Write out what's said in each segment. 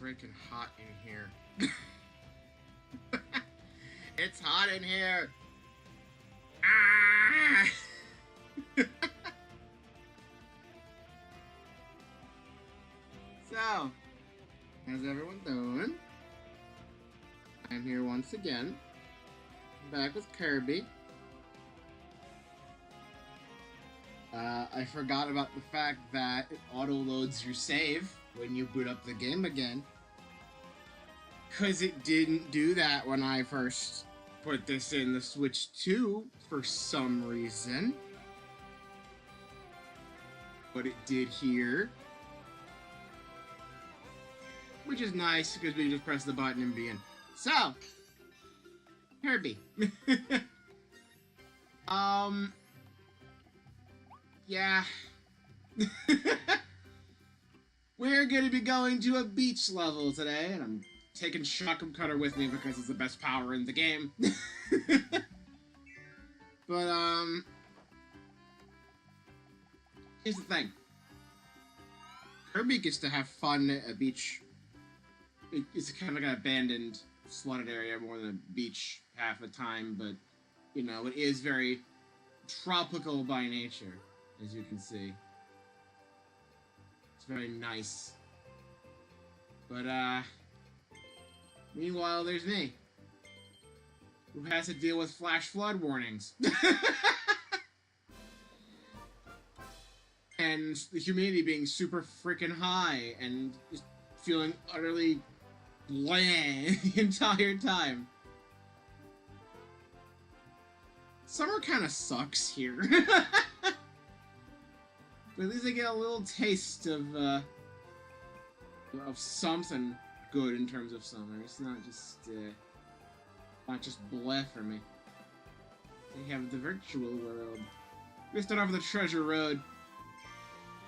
freaking hot in here. It's hot in here. Ah! So, how's everyone doing? I'm here once again. Back with Kirby. I forgot about the fact that it auto-loads your save when you boot up the game again. Because it didn't do that when I first put this in the Switch 2 for some reason. But it did here. Which is nice, because we can just press the button and be in. So, Kirby. Yeah. We're gonna be going to a beach level today, and I'm taking Shotgun Cutter with me because it's the best power in the game. But, here's the thing. Kirby gets to have fun at a beach. It's kind of like an abandoned, flooded area more than a beach half the time, but, you know, it is very tropical by nature, as you can see. It's very nice. But, meanwhile, there's me, who has to deal with flash flood warnings. And the humidity being super freaking high, and just feeling utterly bland the entire time. Summer kind of sucks here. But at least I get a little taste of something good in terms of summer. It's not just bleh for me. They have the virtual world. We start off with the Treasure Road.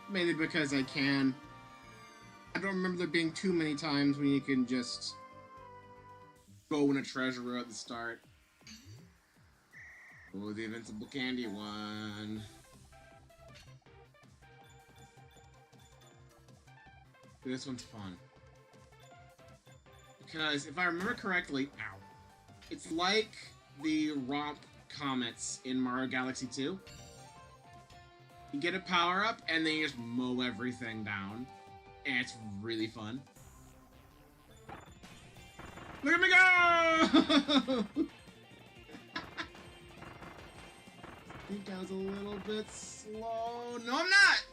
Mainly because I can. I don't remember there being too many times when you can just go in a treasure road at the start. Oh, the invincible candy one. This one's fun. Because if I remember correctly, ow, it's like the Romp Comets in Mario Galaxy 2. You get a power-up, and then you just mow everything down. And it's really fun. Look at me go! I think I was a little bit slow. No, I'm not!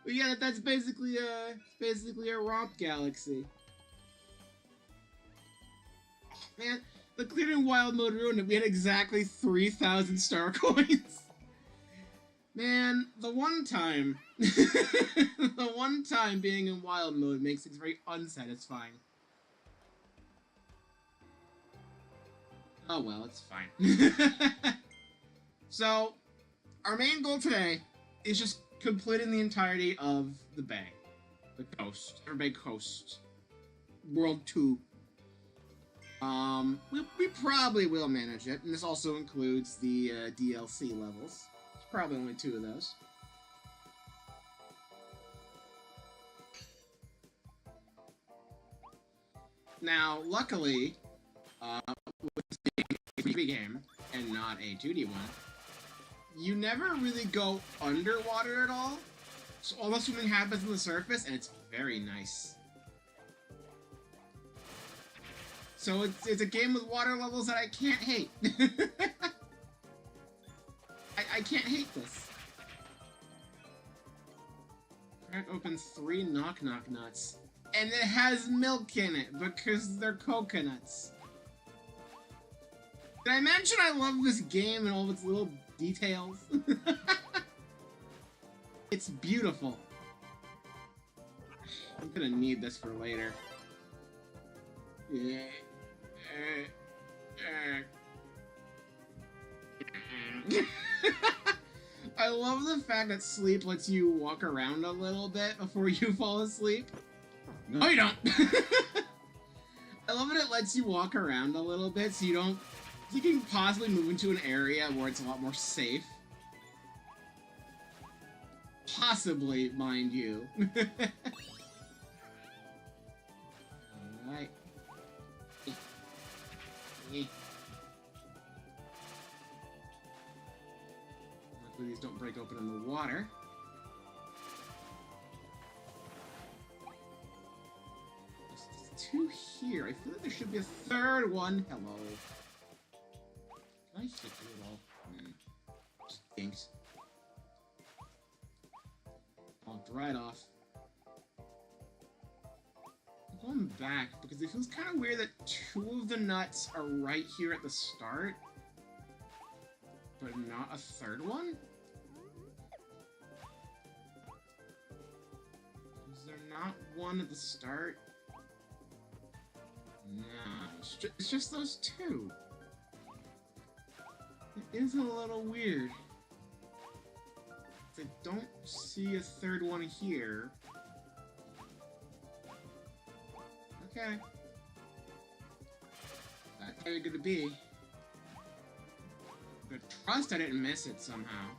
But yeah, that's basically a Romp Galaxy. Oh, man. The clearing wild mode ruined it. We had exactly 3,000 star coins. Man, the one time being in wild mode makes things very unsatisfying. Oh well, it's fine. So, our main goal today is just completing the entirety of the bay. The coast. Every Bay Coast. World 2. We probably will manage it, and this also includes the DLC levels. There's probably only 2 of those. Now, luckily, with this being a 3D game and not a 2D one, you never really go underwater at all. So all the swimming happens on the surface, and it's very nice. So it's a game with water levels that I can't hate. I can't hate this. Crack open 3 knock nuts. And it has milk in it because they're coconuts. Did I mention I love this game and all of its little details? It's beautiful. I'm gonna need this for later. Yeah. I love the fact that sleep lets you walk around a little bit before you fall asleep. No, you don't. I love that it lets you walk around a little bit so you can possibly move into an area where it's a lot more safe. Possibly, mind you. Alright. Hopefully these don't break open in the water. There's two here. I feel like there should be a third one. Hello. Can I hit you at all? Stinks. Walked right off. I'm going back because it feels kind of weird that two of the nuts are right here at the start, but not a third one? Is there not one at the start? No, it's just those two. It is a little weird. I don't see a third one here. Okay. That's how it's gonna be. I'm gonna trust I didn't miss it somehow.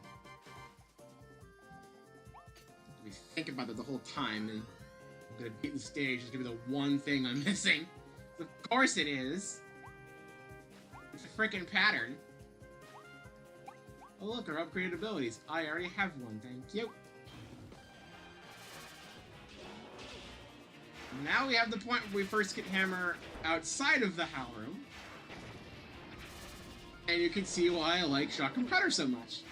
We think about it the whole time, and I'm gonna beat the stage. It's gonna be the one thing I'm missing. Of course it is. It's a freaking pattern. Oh look, our upgraded abilities. I already have one, thank you. Now we have the point where we first get Hammer outside of the Howl Room. And you can see why I like Shock and Cutter so much.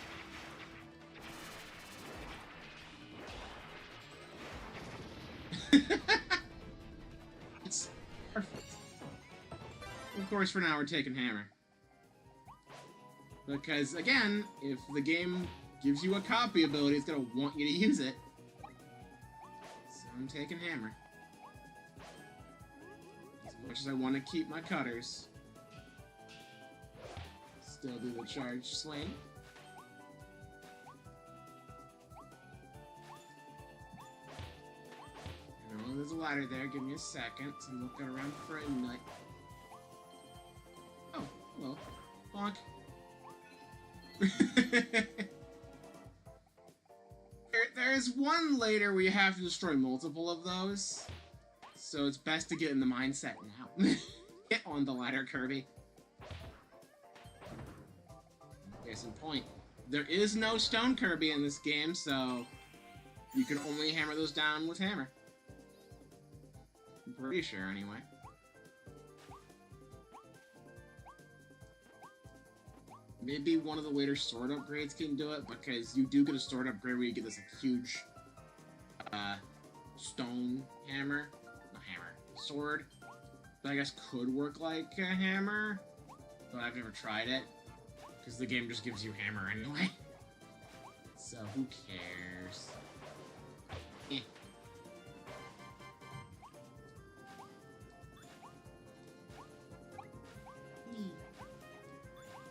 It's perfect. Of course, for now we're taking Hammer. Because, again, if the game gives you a copy ability, it's going to want you to use it. So I'm taking Hammer. As much as I want to keep my cutters. Still do the charge swing. Oh, there's a ladder there. Give me a second. I'm looking around for a nut. Oh, hello. Bonk. There's one later where you have to destroy multiple of those, so it's best to get in the mindset now. Get on the ladder, Kirby. Case in point, there is no stone Kirby in this game, so you can only hammer those down with hammer. I'm pretty sure, anyway. Maybe one of the later sword upgrades can do it, because you do get a sword upgrade where you get this huge, stone hammer. Not hammer. Sword. That I guess could work like a hammer, but I've never tried it, because the game just gives you hammer anyway. So, who cares? Eh.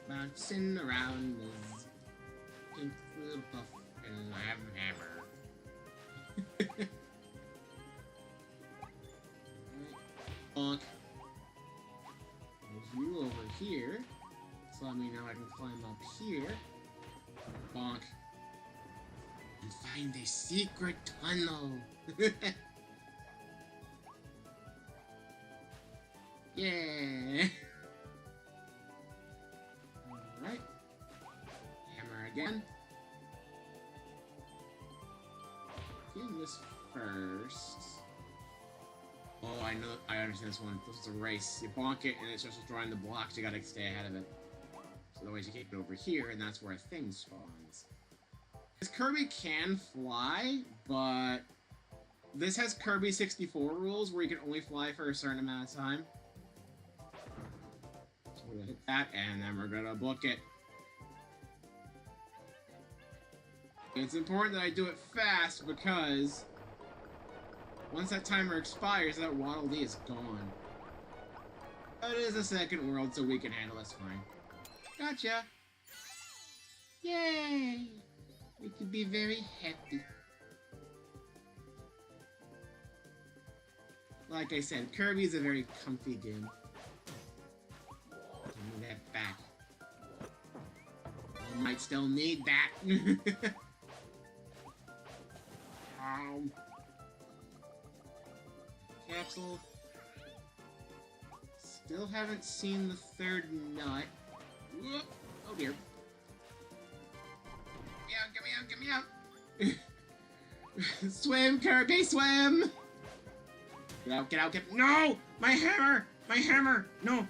Bouncing around this pink little puff, and I have a hammer. Bonk. There's you over here. So let me know I can climb up here. Bonk. And find a secret tunnel. Yeah. Alright. Hammer again. Getting this first. Oh, I know. I understand this one. This is a race. You bonk it, and it's just drawing the blocks. You gotta stay ahead of it. So otherwise, you keep it over here, and that's where a thing spawns. Because Kirby can fly, but this has Kirby 64 rules where you can only fly for a certain amount of time. So we're gonna hit that, and then we're gonna book it. It's important that I do it fast because once that timer expires, that Waddle Dee is gone. But it is a second world, so we can handle this fine. Gotcha! Yay! We can be very happy. Like I said, Kirby is a very comfy game. Give me that back. I might still need that. Capsule. Still haven't seen the third nut. Whoop. Oh dear. Get me out, get me out, get me out! Swim, Kirby, swim! Get out, get out, get... No! My hammer! My hammer! No!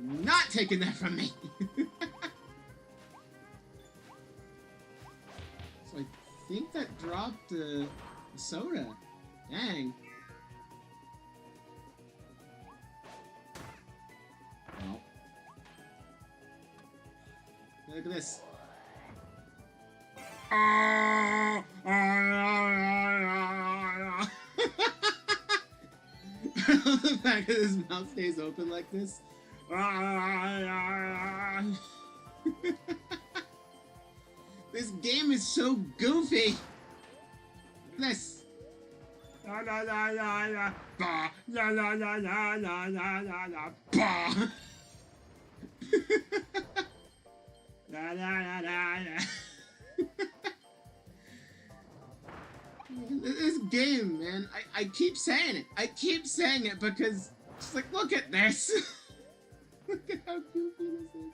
You're not taking that from me! So I think that dropped the soda. Dang. No. Look at this. I love the fact that his mouth stays open like this. This game is so goofy. Look at this. La la la la la. Ba. La la la la la la la la. Ba. La la la la la. This game, man, I keep saying it. I keep saying it because it's like, look at this. Look at how goofy this is.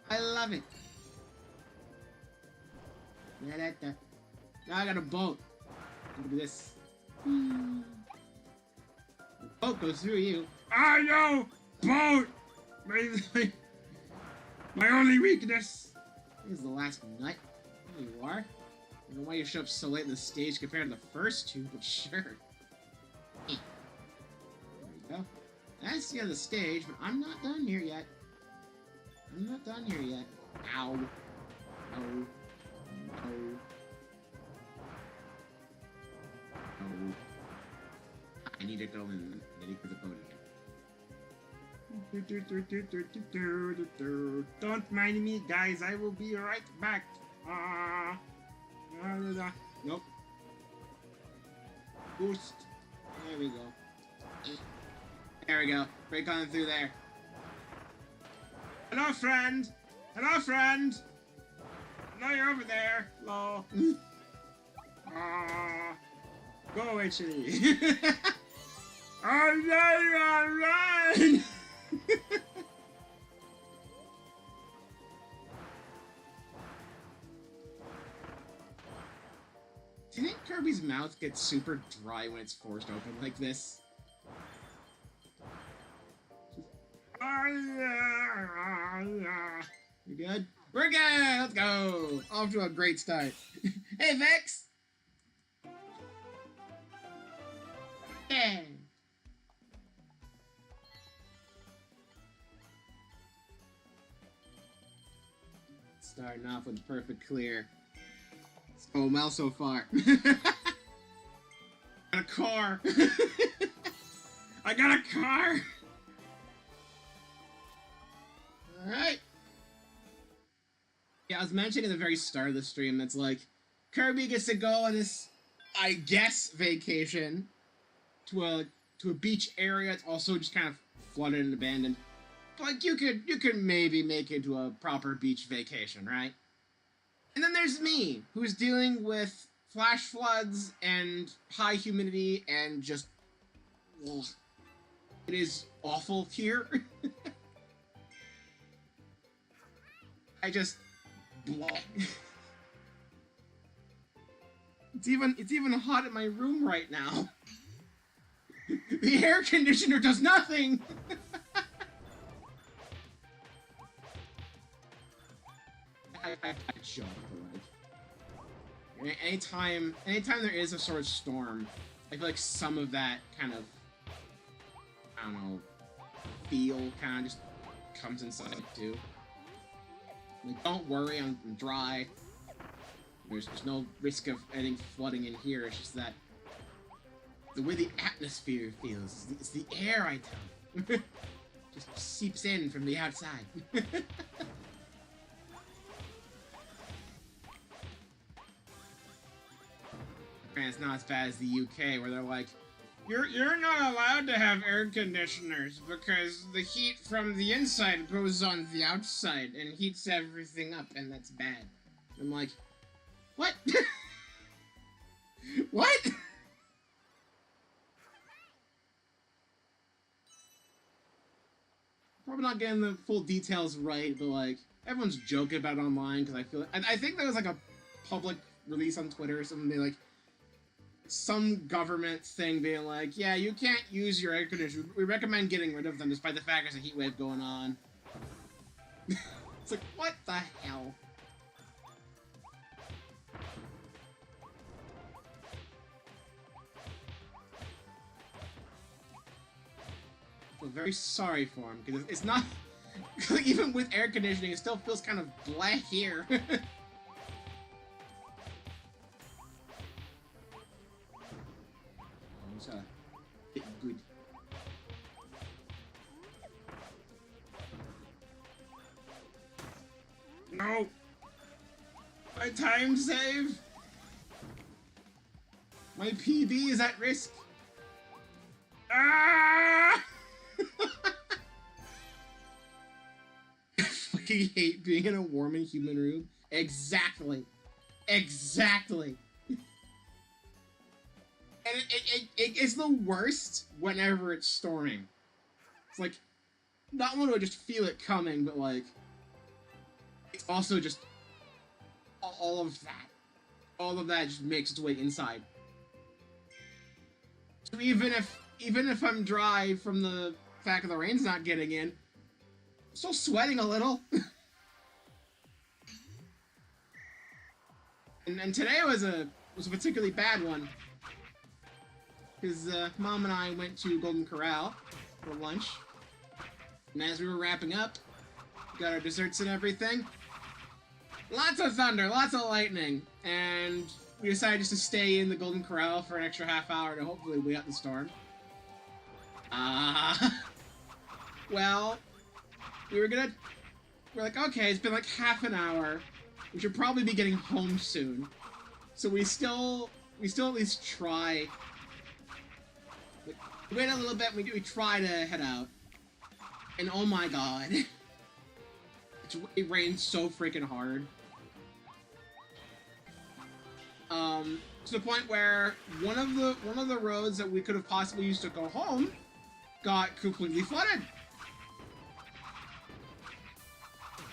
I love it. Now I got a boat. Look at this. The boat goes through you. I know! Boat! My only weakness! Here's the last nut. There you are. I don't know why you show up so late in the stage compared to the first two, but sure. There you go. That's the end of the stage, but I'm not done here yet. I'm not done here yet. Ow. No. No. No. I need to go in for the boat again. Don't mind me, guys. I will be right back. Nope. Boost. There we go. There we go. Break on through there. Hello, friend. Hello, friend. No, you're over there. Lol. Go away, Chili. Oh, no, run! Do you think Kirby's mouth gets super dry when it's forced open like this? You good? We're good! Let's go! Off to a great start. Hey, Vex! Yeah! Starting off with a perfect clear. It's going well so far. Got a car! I got a car! Alright. Yeah, I was mentioning at the very start of the stream, it's like, Kirby gets to go on this, I guess, vacation to a beach area. It's also just kind of flooded and abandoned. But like, you could maybe make it to a proper beach vacation, right? And then there's me, who's dealing with flash floods and high humidity and just, ugh, it is awful here. I just, blah. It's even hot in my room right now. The air conditioner does nothing. I shut up, like, anytime there is a sort of storm, I feel like some of that kind of, I don't know, feel kind of just comes inside too. Like, don't worry, I'm dry. There's no risk of anything flooding in here. It's just that the way the atmosphere feels, it's the air, I tell you. Just seeps in from the outside. And it's not as bad as the UK, where they're like, you're not allowed to have air conditioners because the heat from the inside goes on the outside and heats everything up, and that's bad. I'm like, what? What? Probably not getting the full details right, but like everyone's joking about it online because I feel I think there was like a public release on Twitter or something. They like some government thing being like, yeah, you can't use your air conditioners. We recommend getting rid of them despite the fact there's a heat wave going on. It's like, what the hell? I feel very sorry for him because it's not even with air conditioning, it still feels kind of black here. Good. No! My time save! My PB is at risk! Ah! I fucking hate being in a warm and humid room. Exactly. Exactly. And it's the worst whenever it's storming. It's like, not only do I just feel it coming, but like, it's also just all of that. All of that just makes its way inside. So even if I'm dry from the fact that the rain's not getting in, I'm still sweating a little. and today was a particularly bad one. Because Mom and I went to Golden Corral for lunch. And as we were wrapping up, we got our desserts and everything. Lots of thunder, lots of lightning. And we decided just to stay in the Golden Corral for an extra half hour to hopefully wait out the storm. Well, we're like, okay, it's been like half an hour. We should probably be getting home soon. So we still at least try. Wait a little bit, we try to head out. And oh my god. It rained so freaking hard. To the point where one of the roads that we could have possibly used to go home got completely flooded.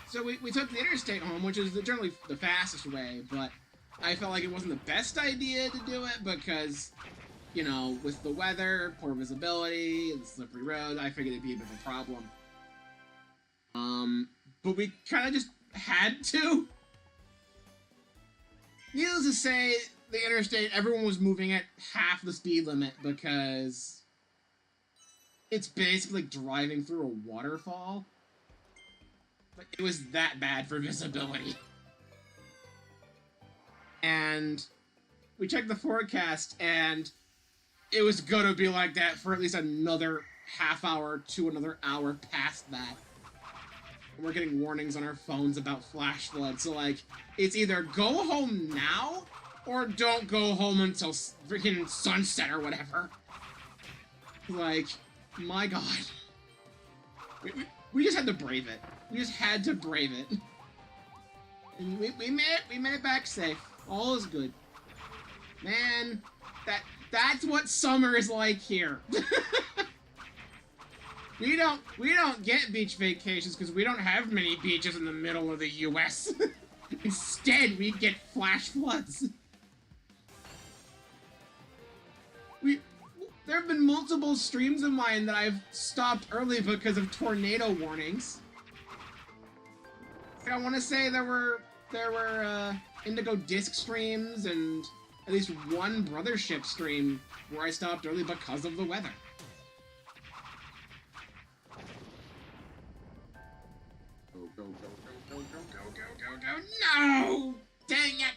So we took the interstate home, which is generally the fastest way, but I felt like it wasn't the best idea to do it because, you know, with the weather, poor visibility, and slippery road, I figured it'd be a bit of a problem. But we kind of just had to. Needless to say, the interstate, everyone was moving at half the speed limit because it's basically like driving through a waterfall. But it was that bad for visibility. And we checked the forecast, and it was gonna be like that for at least another half hour to another hour past that. And we're getting warnings on our phones about flash flood, so like, it's either go home now, or don't go home until freaking sunset or whatever. Like, my god. We just had to brave it. We just had to brave it. And we made it back safe. All is good. Man, that's what summer is like here. We don't get beach vacations because we don't have many beaches in the middle of the US. Instead, we get flash floods. There have been multiple streams of mine that I've stopped early because of tornado warnings. I want to say there were Indigo Disc streams and at least one Brothership stream where I stopped early because of the weather. Go. No! Dang it!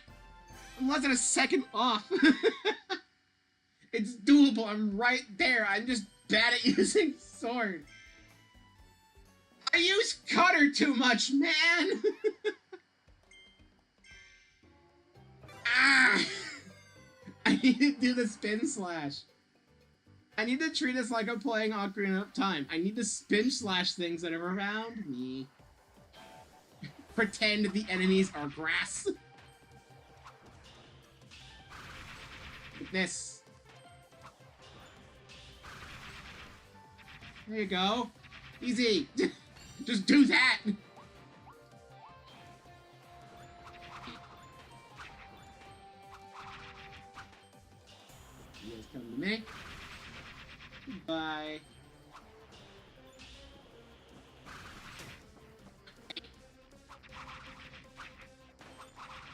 I'm less than a second off. It's doable. I'm right there. I'm just bad at using sword. I use cutter too much, man! Ah! I need to do the spin slash. I need to treat this like I'm playing Ocarina of Time. I need to spin slash things that are around me. Pretend the enemies are grass. Take this. There you go. Easy. Just do that. You guys come to me. Goodbye.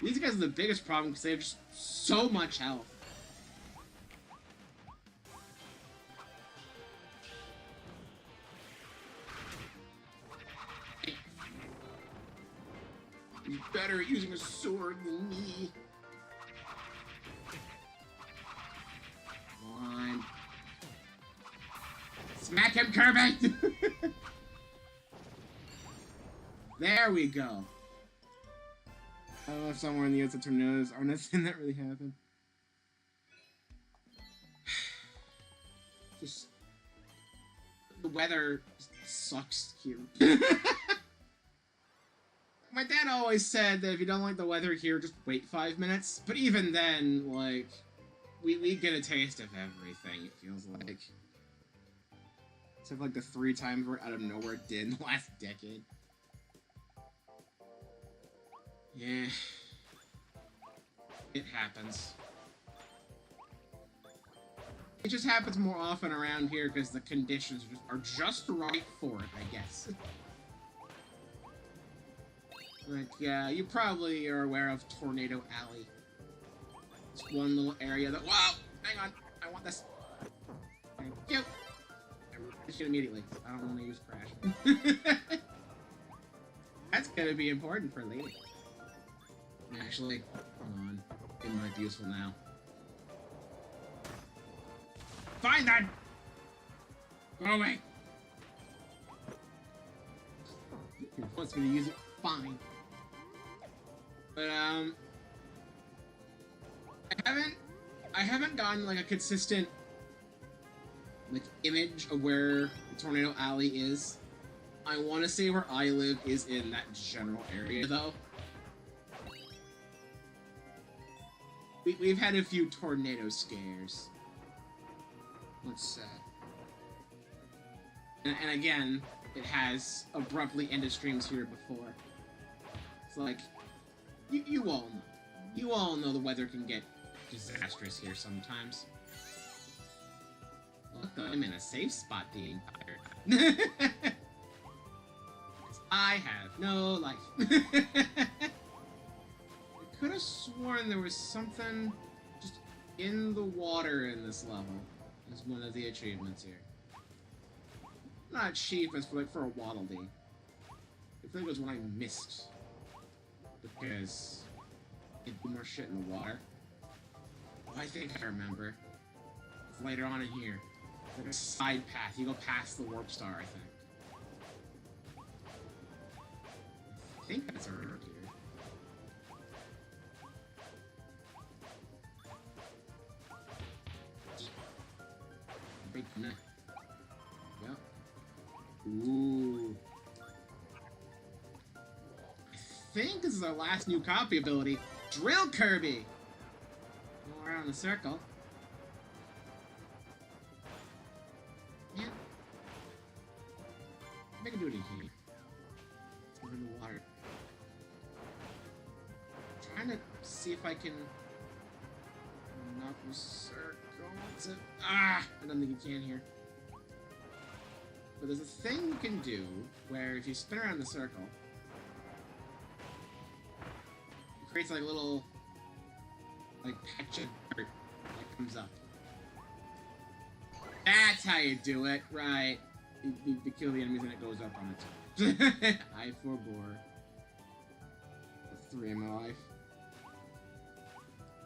These guys are the biggest problem because they have just so much health. He's better at using a sword than me. Come on. Smack him, Kirby! There we go. I don't know if somewhere in the outside tornadoes aren't a thing that really happened. Just... the weather sucks here. My dad always said that if you don't like the weather here, just wait 5 minutes. But even then, like, we get a taste of everything, it feels like. Except like the 3 times where out of nowhere it did in the last decade. Yeah. It happens. It just happens more often around here because the conditions are just right for it, I guess. Like, yeah, you probably are aware of Tornado Alley. It's one little area that... Whoa! Hang on! I want this. Thank you! I reached it immediately. I don't want to use Crash. That's gonna be important for later. Actually, hold on. It might be useful now. Fine then! Go away! He wants me to use it. Fine. But, I haven't gotten, like, a consistent, like, image of where the Tornado Alley is. I want to say where I live is in that general area, though. We've had a few tornado scares. What's that? And again, it has abruptly ended streams here before. It's like, you all know. You all know the weather can get disastrous here sometimes. Look, I'm in a safe spot the entire time. I have no life. I could have sworn there was something just in the water in this level. As one of the achievements here. Not achievements, but like for a Waddle Dee. I feel like it was one I missed. Because it'd do more shit in the water. Oh, I think I remember. It's later on in here. It's like a side path. You go past the Warp Star, I think. I think that's around here. Yeah. Ooh. I think this is our last new copy ability. Drill Kirby! Go around the circle. Yeah. I can do it in here. Let's go in the water. I'm trying to see if I can knock the circle. I don't think you can here. But there's a thing you can do where if you spin around the circle, it creates like a little patch of dirt that comes up. That's how you do it, right? You kill the enemies and it goes up on its own. I forbore. That's 3 in my life.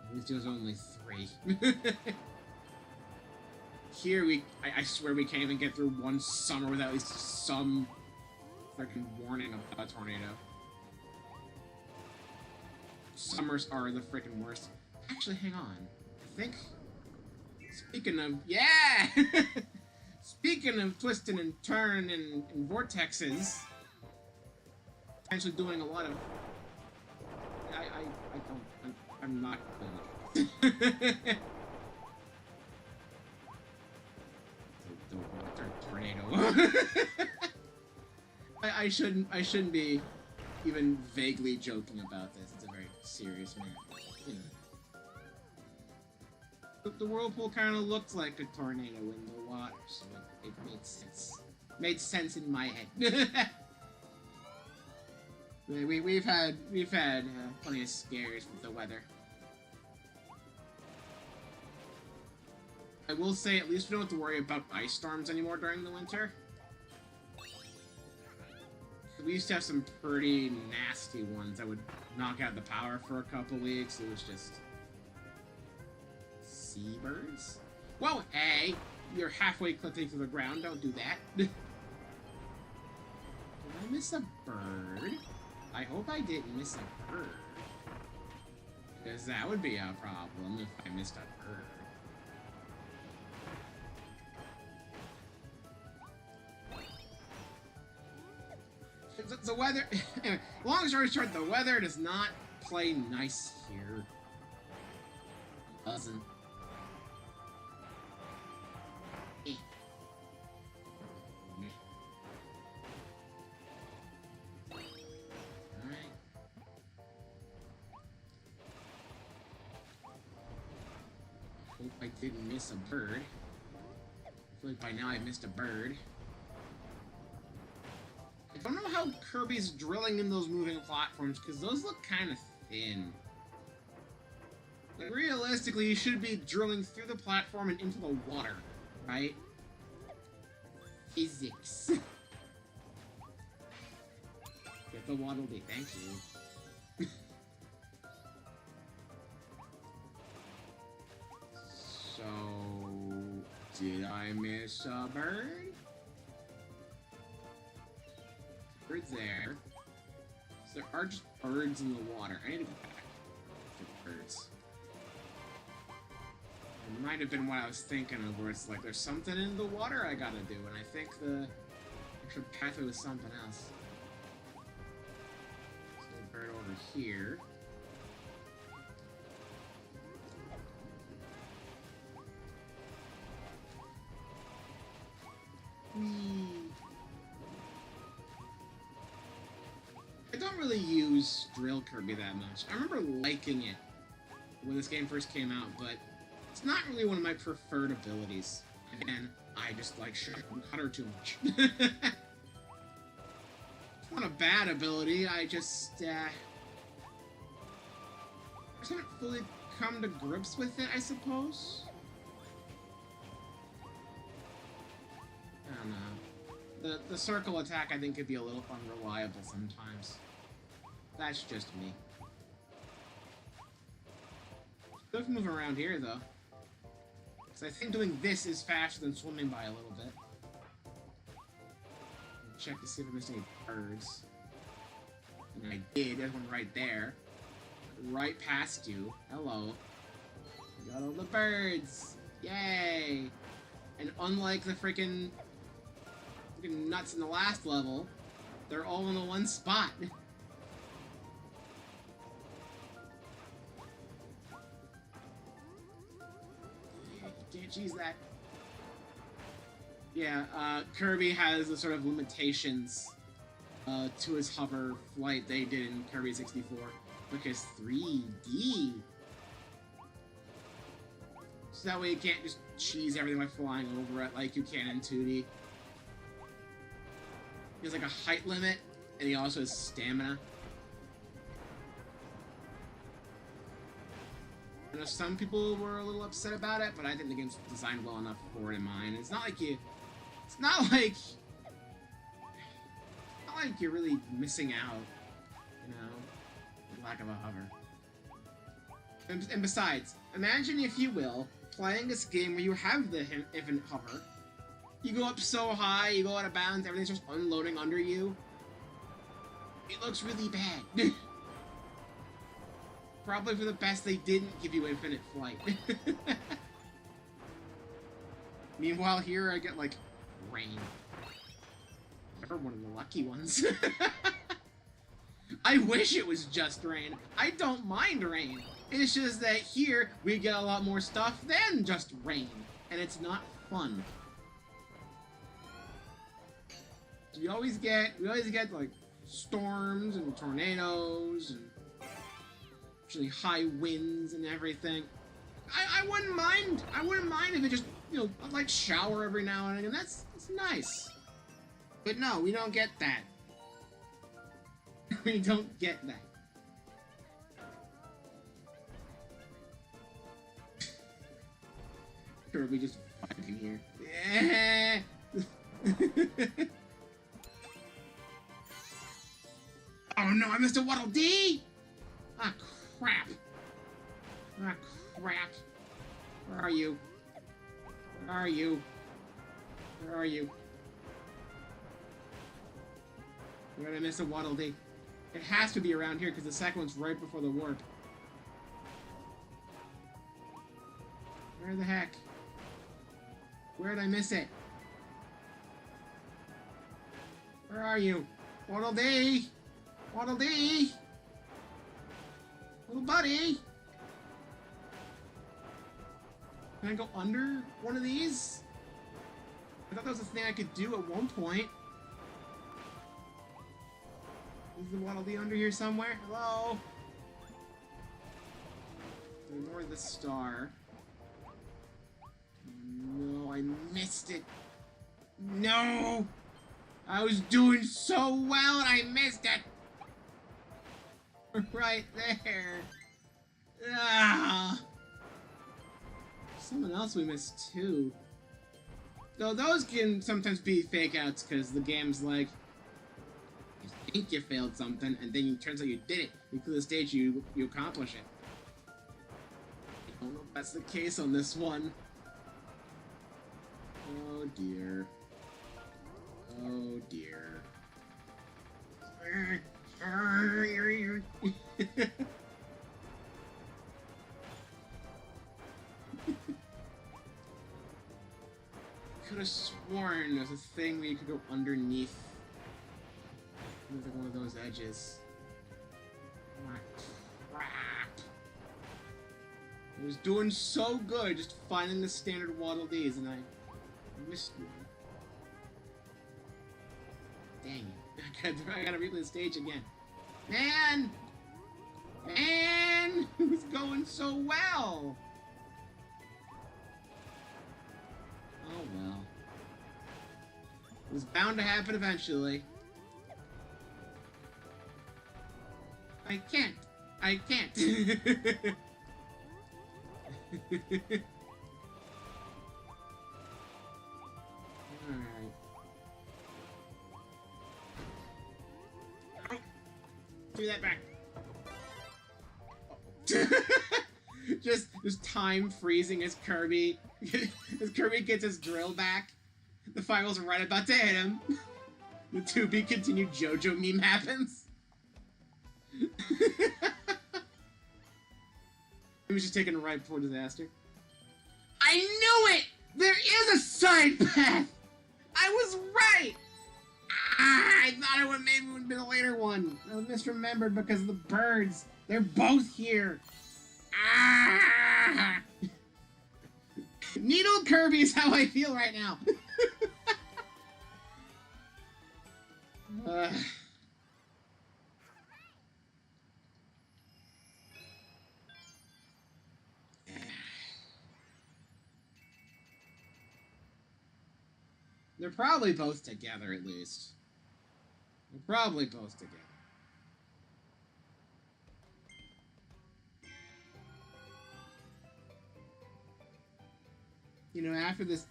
At least it was only 3. Here I swear we can't even get through one summer without at least some freaking warning of a tornado. Summers are the freaking worst. Actually, hang on. I think, speaking of, yeah! Speaking of twisting and turn and vortexes, potentially doing a lot of, I'm not good. I shouldn't be even vaguely joking about this. It's a very serious matter. You know. The whirlpool kind of looked like a tornado in the water, so it made sense. Made sense in my head. we've had plenty of scares with the weather. I will say, at least we don't have to worry about ice storms anymore during the winter. We used to have some pretty nasty ones that would knock out the power for a couple weeks. It was just seabirds. Whoa, hey! You're halfway clipping through the ground. Don't do that. Did I miss a bird? I hope I didn't miss a bird. Because that would be a problem if I missed a bird. The weather... Anyway, long story short, the weather does not play nice here. It doesn't. Alright. Hope I didn't miss a bird. I feel like by now I missed a bird. I don't know how Kirby's drilling in those moving platforms, because those look kind of thin. Like, realistically, you should be drilling through the platform and into the water, right? Physics. Get the Waddle Dee, thank you. So... did I miss a bird? Birds there. So there are just birds in the water. I need to go back to the birds. It might have been what I was thinking of, where it's like there's something in the water I gotta do, and I think the extra pathway was something else. So a bird over here. Whee! I don't really use Drill Kirby that much. I remember liking it when this game first came out, but it's not really one of my preferred abilities. Again, I just like Cutter too much. It's not a bad ability, I just haven't fully come to grips with it, I suppose? I don't know. The circle attack, I think, could be a little unreliable sometimes. That's just me. Let's move around here, though. Because I think doing this is faster than swimming by a little bit. Check to see if I missed any birds. And I did. There's one right there. Right past you. Hello. You got all the birds. Yay! And unlike the freaking nuts in the last level, they're all in the one spot. You can't cheese that. Yeah, Kirby has the sort of limitations to his hover flight they did in Kirby 64, because 3D. So that way you can't just cheese everything by flying over it like you can in 2D. He has like a height limit, and he also has stamina. I know some people were a little upset about it, but I think the game's designed well enough for it in mind. It's not like you're really missing out, you know, with lack of a hover. And besides, imagine, if you will, playing this game where you have the infinite hover. You go up so high, you go out of bounds, everything's just unloading under you. It looks really bad. Probably for the best they didn't give you infinite flight. Meanwhile, here I get, like, rain. You're one of the lucky ones. I wish it was just rain. I don't mind rain. It's just that here, we get a lot more stuff than just rain. And it's not fun. We always get like storms and tornadoes and actually high winds and everything. I wouldn't mind. I wouldn't mind if it just, you know, a light shower every now and again. That's nice. But no, we don't get that. We don't get that. Kirby just vibing here. Yeah. Oh no, I missed a Waddle Dee! Ah, crap. Ah, crap. Where are you? Where are you? Where are you? Where did I miss a Waddle Dee? It has to be around here because the second one's right before the warp. Where the heck? Where did I miss it? Where are you? Waddle Dee! Waddle Dee! Little buddy! Can I go under one of these? I thought that was a thing I could do at one point. Is the Waddle Dee under here somewhere? Hello? Ignore the star. No, I missed it. No! I was doing so well and I missed it! Right there. Ah. Someone else we missed too. Though those can sometimes be fake outs because the game's like, you think you failed something and then it turns out you did it. You clear the stage, you accomplish it. I don't know if that's the case on this one. Oh dear. Oh dear. Could have sworn there's a thing where you could go underneath one of those edges. Oh, crap. I was doing so good just finding the standard Waddle Dees and I missed one. Dang it. I gotta replay the stage again. Man! Man! It was going so well! Oh well. It was bound to happen eventually. I can't. I can't. Alright. Oh. Give me that back. just time freezing as Kirby gets his drill back. The fireballs are right about to hit him. The to be continued JoJo meme happens. He was just taking a right before disaster. I knew it! There is a side path! I was right! Ah, I thought it would maybe would have been a later one. I misremembered because of the birds. They're both here. Ah! Needle Kirby is how I feel right now. They're probably both together, at least. They're probably both together. You know, after this...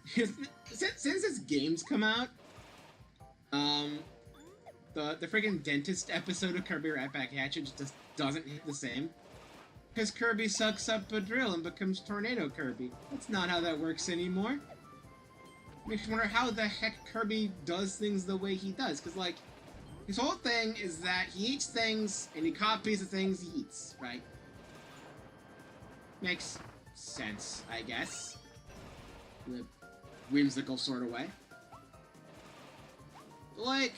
since this game's come out, the freaking dentist episode of Kirby Right Back At You just doesn't hit the same. Because Kirby sucks up a drill and becomes Tornado Kirby. That's not how that works anymore. Makes me wonder how the heck Kirby does things the way he does. Because, like, his whole thing is that he eats things and he copies the things he eats, right? Makes sense, I guess. In a whimsical sort of way. Like,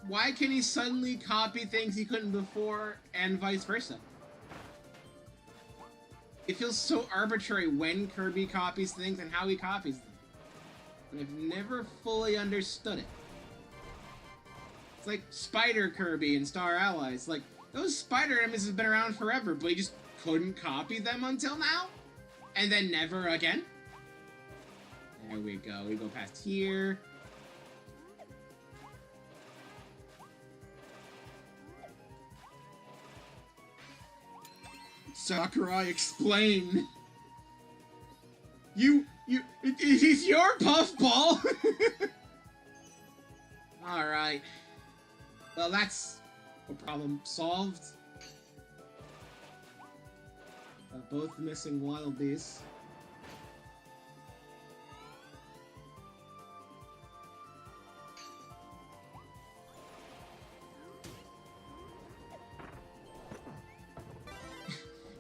why can he suddenly copy things he couldn't before and vice versa? It feels so arbitrary when Kirby copies things and how he copies them. And I've never fully understood it. It's like Spider Kirby and Star Allies. Like, those spider enemies have been around forever, but you just couldn't copy them until now? And then never again? There we go. We go past here. Sakurai, explain. It's your puffball. Alright. Well, that's a problem solved. Both missing wild beasts.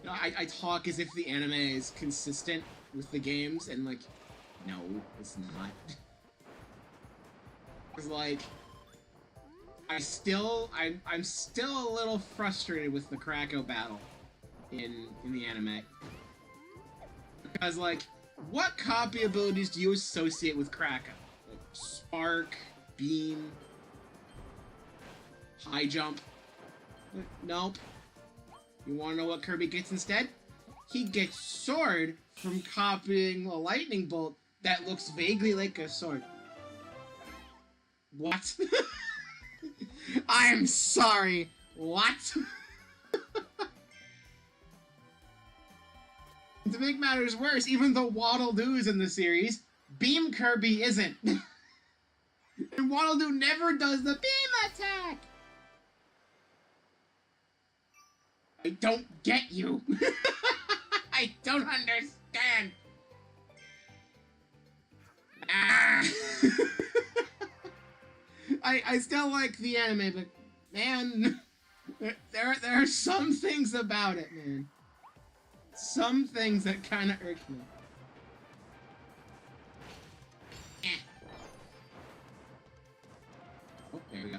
You know, I talk as if the anime is consistent with the games, and like, no, it's not. It's like, I'm still a little frustrated with the Krako battle in the anime. Because like, what copy abilities do you associate with Krako? Like, Spark, Beam, High Jump? Nope. You wanna know what Kirby gets instead? He gets Sword from copying a lightning bolt that looks vaguely like a sword. What? I'm sorry. What? To make matters worse, even though Waddle Doo is in the series, Beam Kirby isn't. And Waddle Doo never does the beam attack! I don't get you. I don't understand. Ah. I still like the anime, but man, there are some things about it, man. Some things that kind of irk me. Oh, there we go.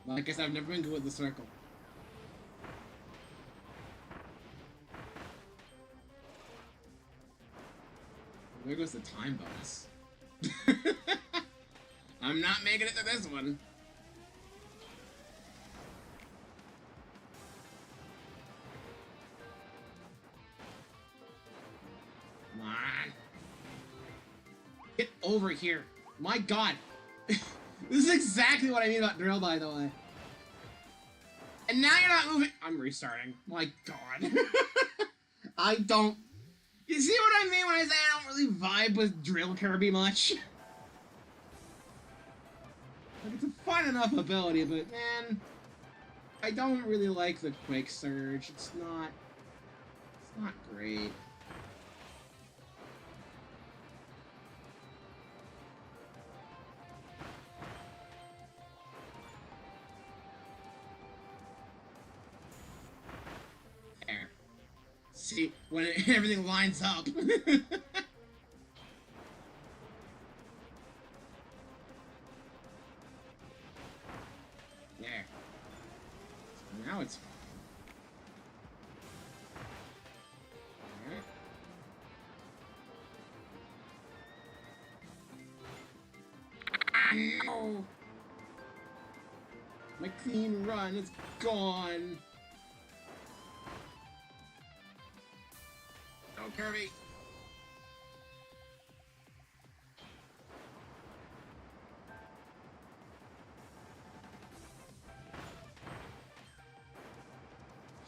Well, I guess I've never been good with the circle. There goes the time bonus. I'm not making it to this one. Come on. Get over here. My god. This is exactly what I mean about drill, by the way. And now you're not moving. I'm restarting. My god. I don't. You see what I mean when I say I don't really vibe with Drill Kirby much? Like, it's a fun enough ability, but man, I don't really like the Quick Surge. It's not great. There. See, when everything lines up. There. So now it's there. Ah, no! My clean run is gone. Go, Kirby.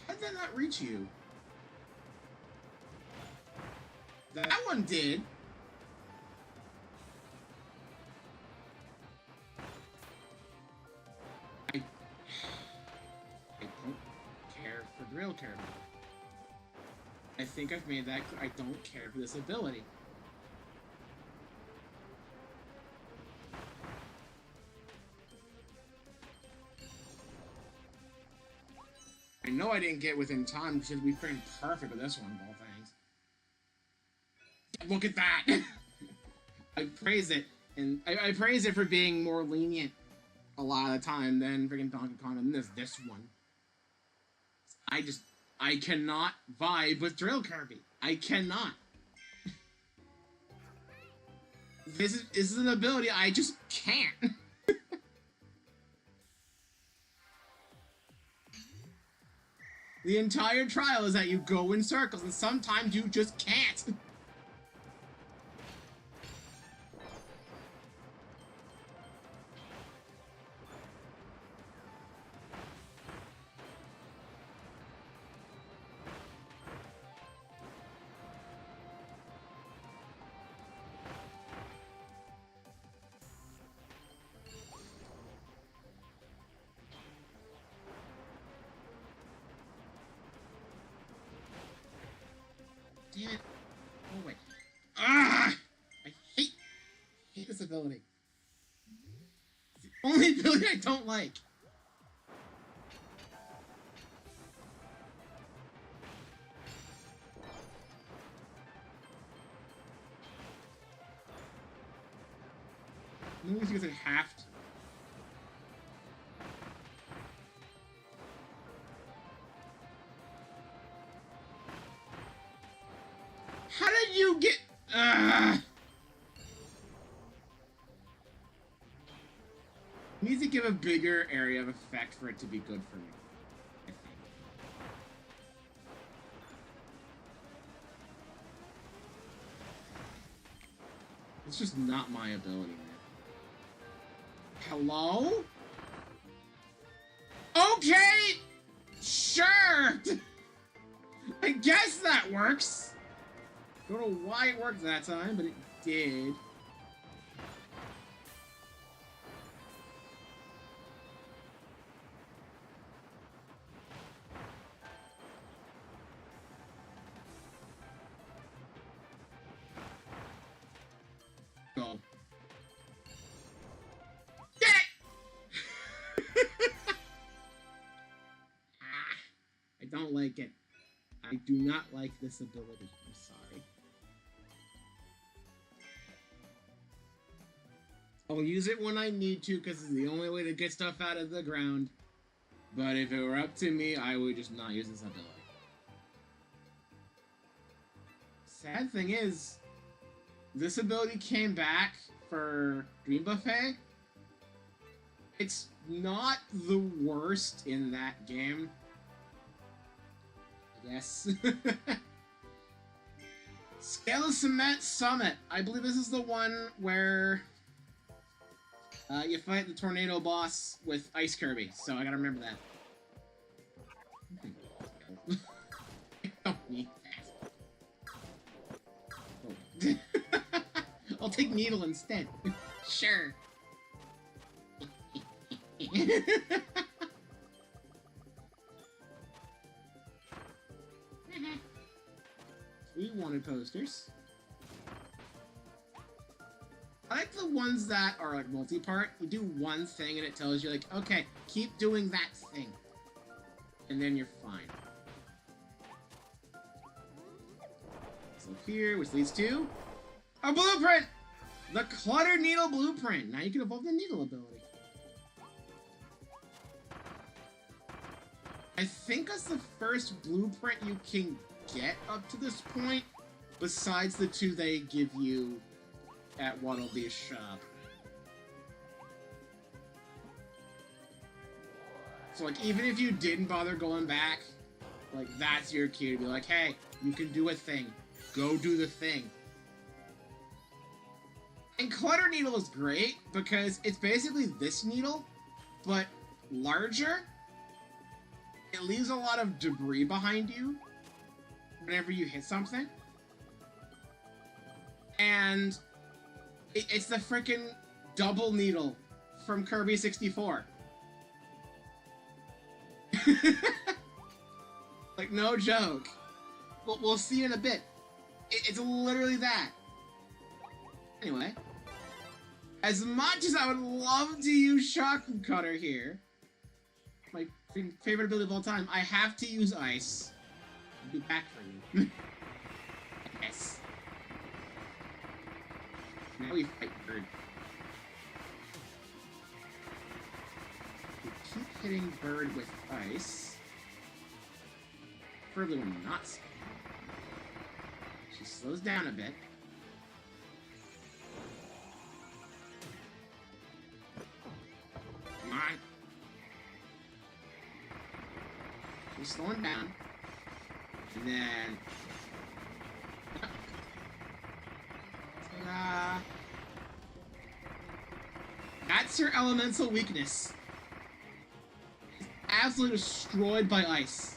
How did that not reach you? That one did. I don't care for Drill Kirby. I think I've made that clear. I don't care for this ability. I know I didn't get within time because we framed perfect with this one of all things. Look at that! I praise it, and I praise it for being more lenient a lot of the time than freaking Donkey Kong, and this one. I cannot vibe with Drill Kirby. I cannot. This is an ability I just can't. The entire trial is that you go in circles, and sometimes you just can't. Damn it. Oh, wait. Ah! I hate this ability. It's the only ability I don't like. Maybe because it have to. How did you get... Needs to give a bigger area of effect for it to be good for me, I think. It's just not my ability, man. Hello? Okay! Sure! I guess that works! Don't know why it worked that time, but it did. Go. Get it! I don't like it. I do not like this ability. I'm sorry. I'll use it when I need to, because it's the only way to get stuff out of the ground. But if it were up to me, I would just not use this ability. Sad thing is, this ability came back for Dream Buffet. It's not the worst in that game. I guess. Scale of Cement Summit. I believe this is the one where... you fight the tornado boss with Ice Kirby, so I gotta remember that. I don't need that. Oh. I'll take Needle instead. Sure. We wanted posters. I like the ones that are like multi-part. You do one thing and it tells you like, okay, keep doing that thing. And then you're fine. So here, which leads to a blueprint! The Cluttered Needle Blueprint. Now you can evolve the Needle ability. I think that's the first blueprint you can get up to this point, besides the two they give you at Waddledee's shop. So, like, even if you didn't bother going back, like, that's your cue to be like, hey, you can do a thing. Go do the thing. And Clutter Needle is great, because it's basically this needle, but larger. It leaves a lot of debris behind you whenever you hit something. And it's the frickin' double needle from Kirby 64. Like, no joke. We'll see in a bit. It's literally that. Anyway. As much as I would love to use Shock Cutter here, my favorite ability of all time, I have to use Ice. I'll be back for you. Yes. Now we fight Bird. We keep hitting Bird with Ice. preferably when not scared. She slows down a bit. Come on. She's slowing down. And then... ta-da! That's her elemental weakness. She's absolutely destroyed by ice.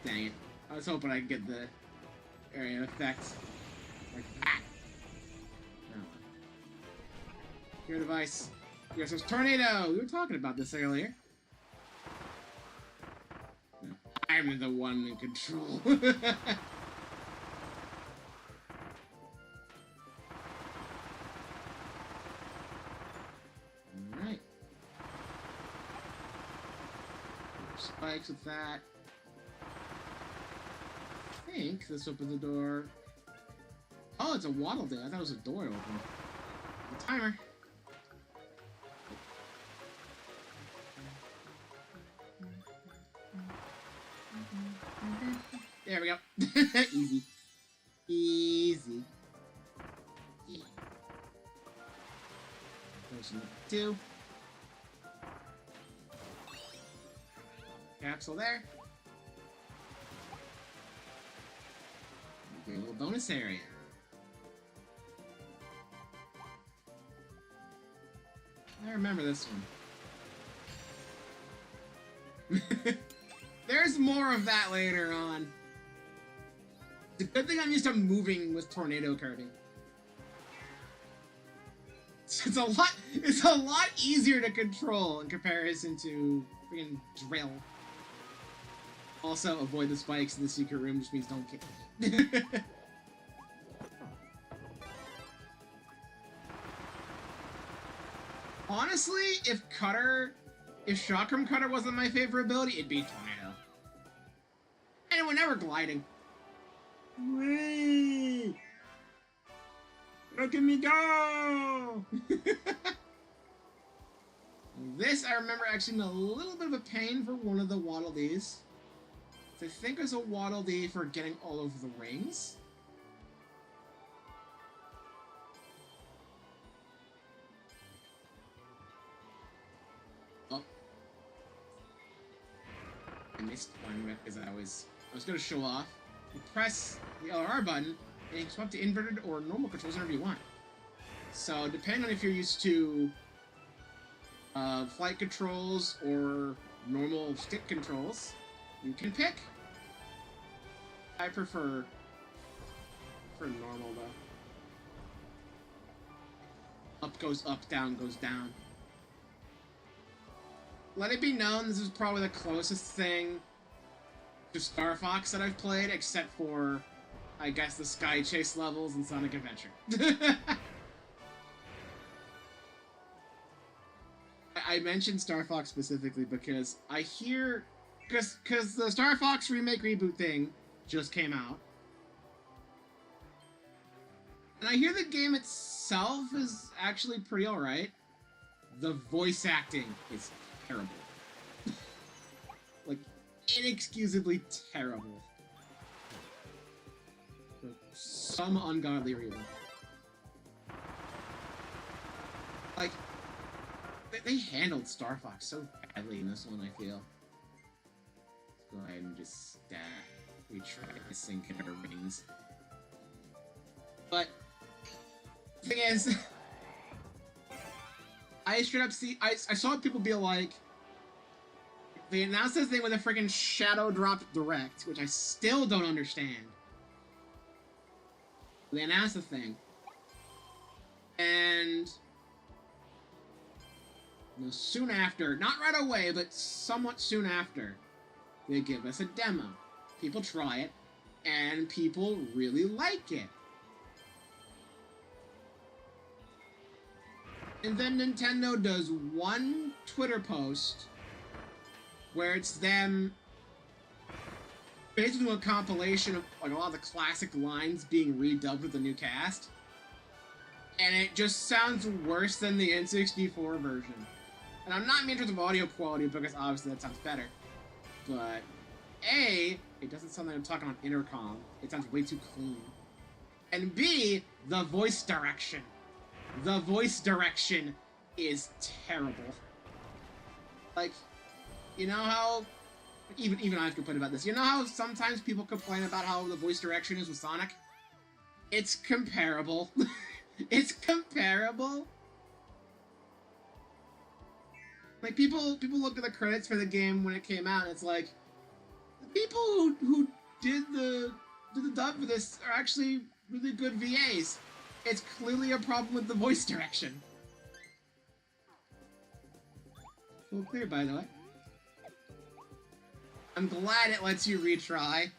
Dang it. I was hoping I could get the area effect like that. No. Your device. Yes, it was tornado! We were talking about this earlier. No. I'm the one in control. Alright. Spikes with that. I think this opens the door. Oh, it's a waddle day. I thought it was a door open. The timer. There we go. Easy. Easy. Yeah. Potion number 2. Capsule there. Okay, a little bonus area. I remember this one. There's more of that later on. It's a good thing I'm used to moving with tornado Kirby. It's a lot easier to control in comparison to freaking drill. Also, avoid the spikes in the secret room, just means don't kick me. Honestly, if Chakram Cutter wasn't my favorite ability, it'd be Tornado. And we're never gliding. Wait! Look at me go! This, I remember actually being a little bit of a pain for one of the Waddle Dees. I think it was a Waddle Dee for getting all over the rings. Oh. I missed one because I was going to show off. You press the LR button, and you can swap to inverted or normal controls whenever you want. So, depending on if you're used to flight controls or normal stick controls, you can pick. I prefer normal, though. Up goes up, down goes down. Let it be known, this is probably the closest thing to Star Fox that I've played, except for, I guess, the Sky Chase levels in Sonic Adventure. I mentioned Star Fox specifically because I hear... Because the Star Fox remake reboot thing just came out. And I hear the game itself is actually pretty alright. The voice acting is terrible. Like, inexcusably terrible. For some ungodly reason. Like, they handled Star Fox so badly in this one, I feel. Let's go ahead and just retry to sink in our rings. But the thing is, I straight up see, I saw people be like, they announced this thing with a freaking Shadow Drop Direct, which I still don't understand. They announced the thing, and soon after, not right away, but somewhat soon after, they give us a demo. People try it, and people really like it. And then Nintendo does one Twitter post where it's them basically a compilation of like a lot of the classic lines being redubbed with the new cast. and it just sounds worse than the N64 version. And I'm not in terms of audio quality because obviously that sounds better. But A, it doesn't sound like I'm talking on intercom. It sounds way too clean. And B, the voice direction. The voice direction is terrible. Like, you know how even I've complained about this. You know how sometimes people complain about how the voice direction is with Sonic? It's comparable. It's comparable. Like, people look at the credits for the game when it came out, and it's like, the people who did the dub for this are actually really good VAs. It's clearly a problem with the voice direction. Full clear, by the way. I'm glad it lets you retry.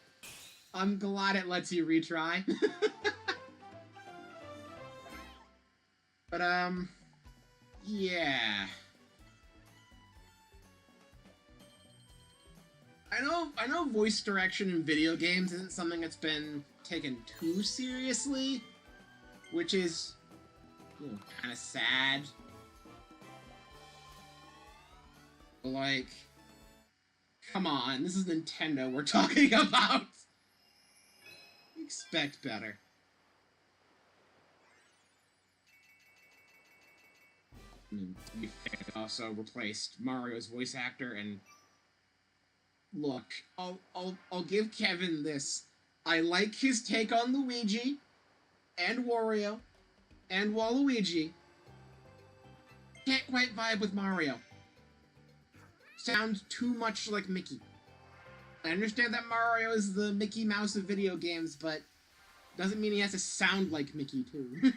I'm glad it lets you retry. But, yeah. I know voice direction in video games isn't something that's been taken too seriously, which is, you know, kind of sad. But, like, come on, this is Nintendo we're talking about. Expect better. We also replaced Mario's voice actor, and look, I'll give Kevin this. I like his take on Luigi, and Wario, and Waluigi. Can't quite vibe with Mario. Sounds too much like Mickey. I understand that Mario is the Mickey Mouse of video games, but doesn't mean he has to sound like Mickey, too.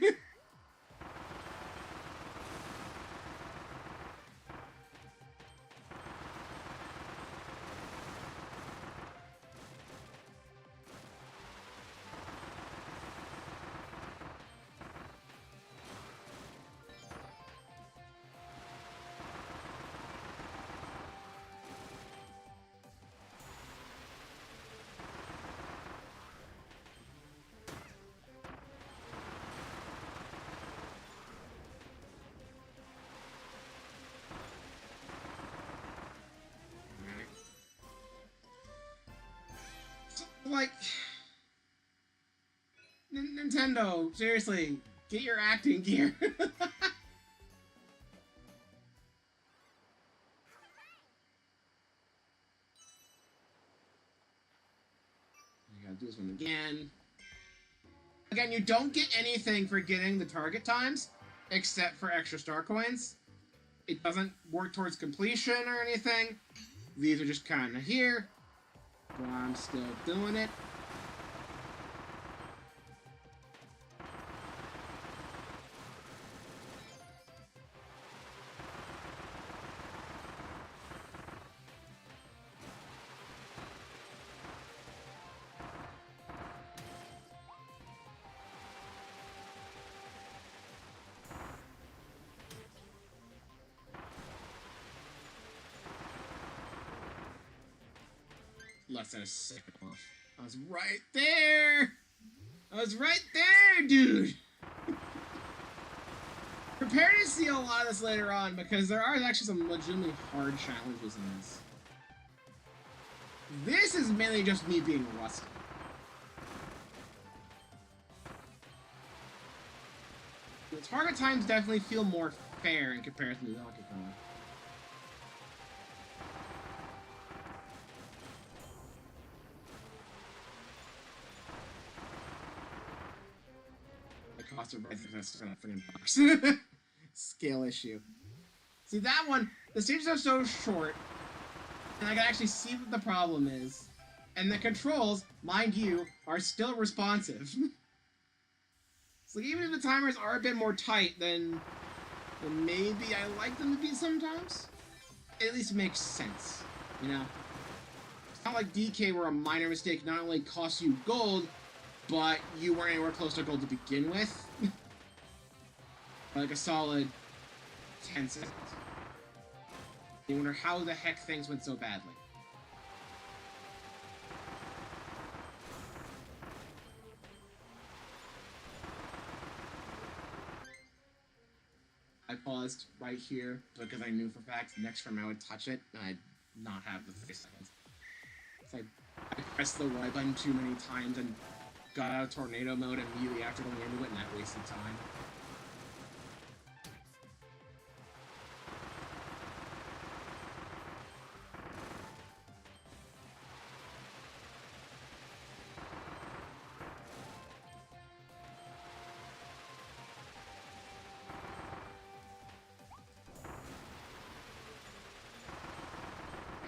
Like, Nintendo, seriously, get your acting gear. You gotta do this one again. Again, you don't get anything for getting the target times, except for extra star coins. It doesn't work towards completion or anything. These are just kind of here. But I'm still doing it. Less than a second off. I was right there! I was right there, dude! Prepare to see a lot of this later on, because there are actually some legitimately hard challenges in this. This is mainly just me being rusty. The target times definitely feel more fair in comparison to Donkey Kong. Cost of that's gonna freaking box. Scale issue. See, that one, the stages are so short, and I can actually see what the problem is. And the controls, mind you, are still responsive. So even if the timers are a bit more tight, then maybe I like them to be sometimes. It at least makes sense, you know? It's not like DK where a minor mistake not only costs you gold, but you weren't anywhere close to gold to begin with. Like a solid 10 seconds. You wonder how the heck things went so badly. paused right here because I knew for fact next time I would touch it and I'd not have the 3 seconds. So I pressed the Y button too many times and got out of tornado mode immediately after going into it, and that wasted time.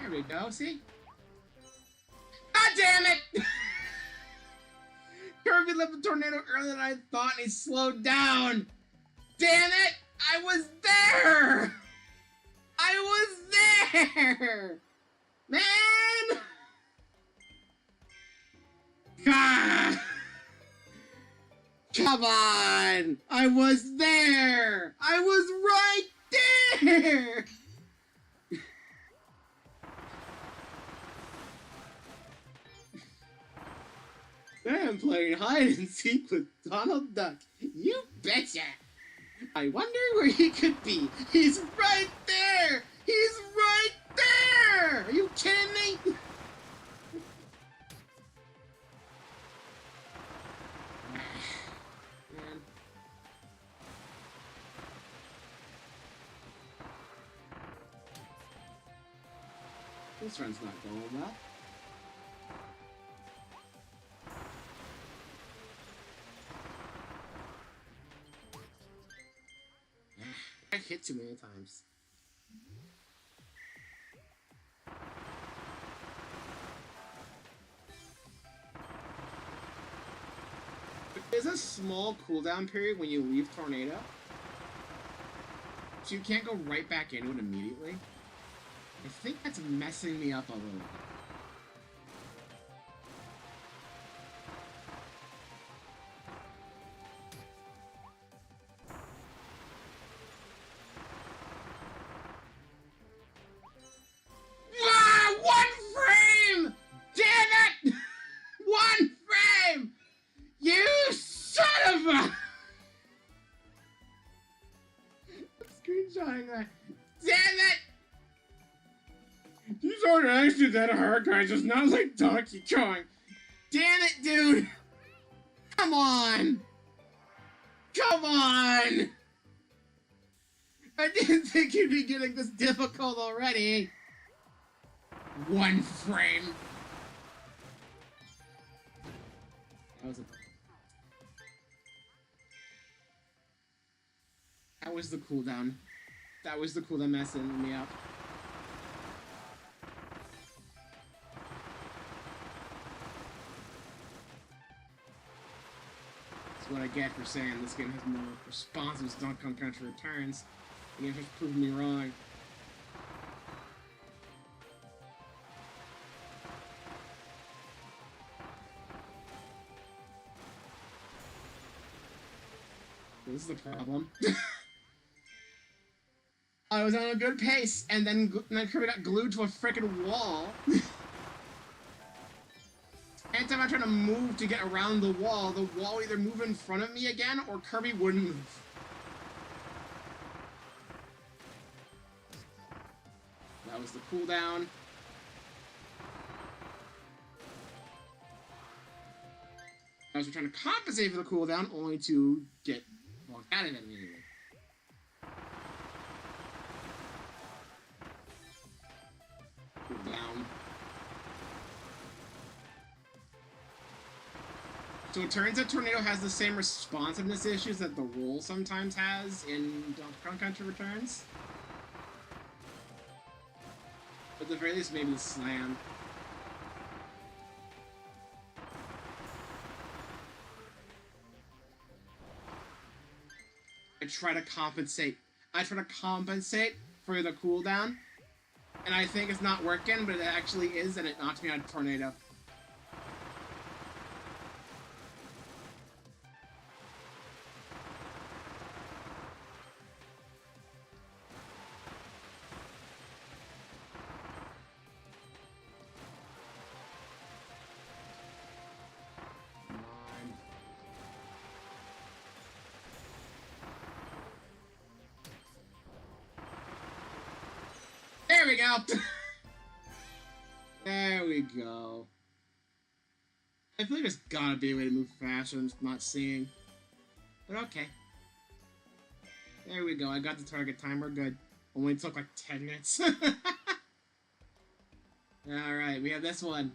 There we go, see? God damn it! Kirby left the tornado earlier than I thought and he slowed down! Damn it! I was there! I was there! Man! God! Come on! I was there! I was right there! I'm playing hide and seek with Donald Duck. You betcha! I wonder where he could be. He's right there! He's right there! Are you kidding me? Man. This run's not going well. I hit too many times. There's a small cooldown period when you leave Tornado, so you can't go right back into it immediately. I think that's messing me up a little bit. Actually that hard, guys. It's not like Donkey Kong. Damn it, dude! Come on! Come on! I didn't think you'd be getting this difficult already. 1 frame. That was the cooldown. That was the cooldown messing me up. What I get for saying this game has more responsive Donkey Kong Country Returns. The game has proven me wrong. This is the problem. I was on a good pace, and then Kirby got glued to a freaking wall. Anytime I try to move to get around the wall would either move in front of me again, or Kirby wouldn't move. That was the cooldown. I was trying to compensate for the cooldown, only to get walked out of it immediately. Cooldown. So it turns out Tornado has the same responsiveness issues that the roll sometimes has in Donkey Kong Country Returns. But at the very least, maybe the slam. I try to compensate. I try to compensate for the cooldown, and I think it's not working, but it actually is, and it knocks me out of Tornado. we go. There we go. I feel like there's gotta be a way to move faster than just not seeing. But okay. There we go. I got the target time. We're good. Only took like 10 minutes. Alright, we have this one.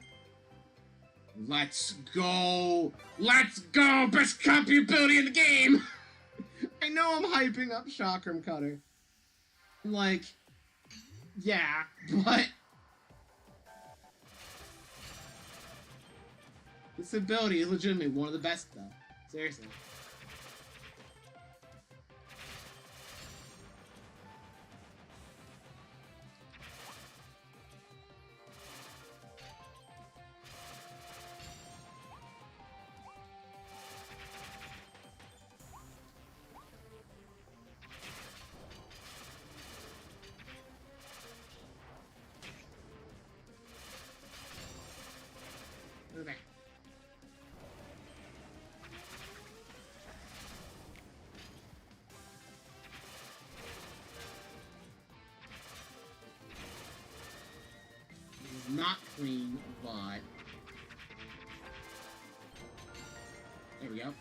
Let's go! Let's go! Best copy ability in the game! I know I'm hyping up Chakram Cutter. Like, yeah, but... this ability is legitimately one of the best, though. Seriously. Okay. This is not clean, but... there we go.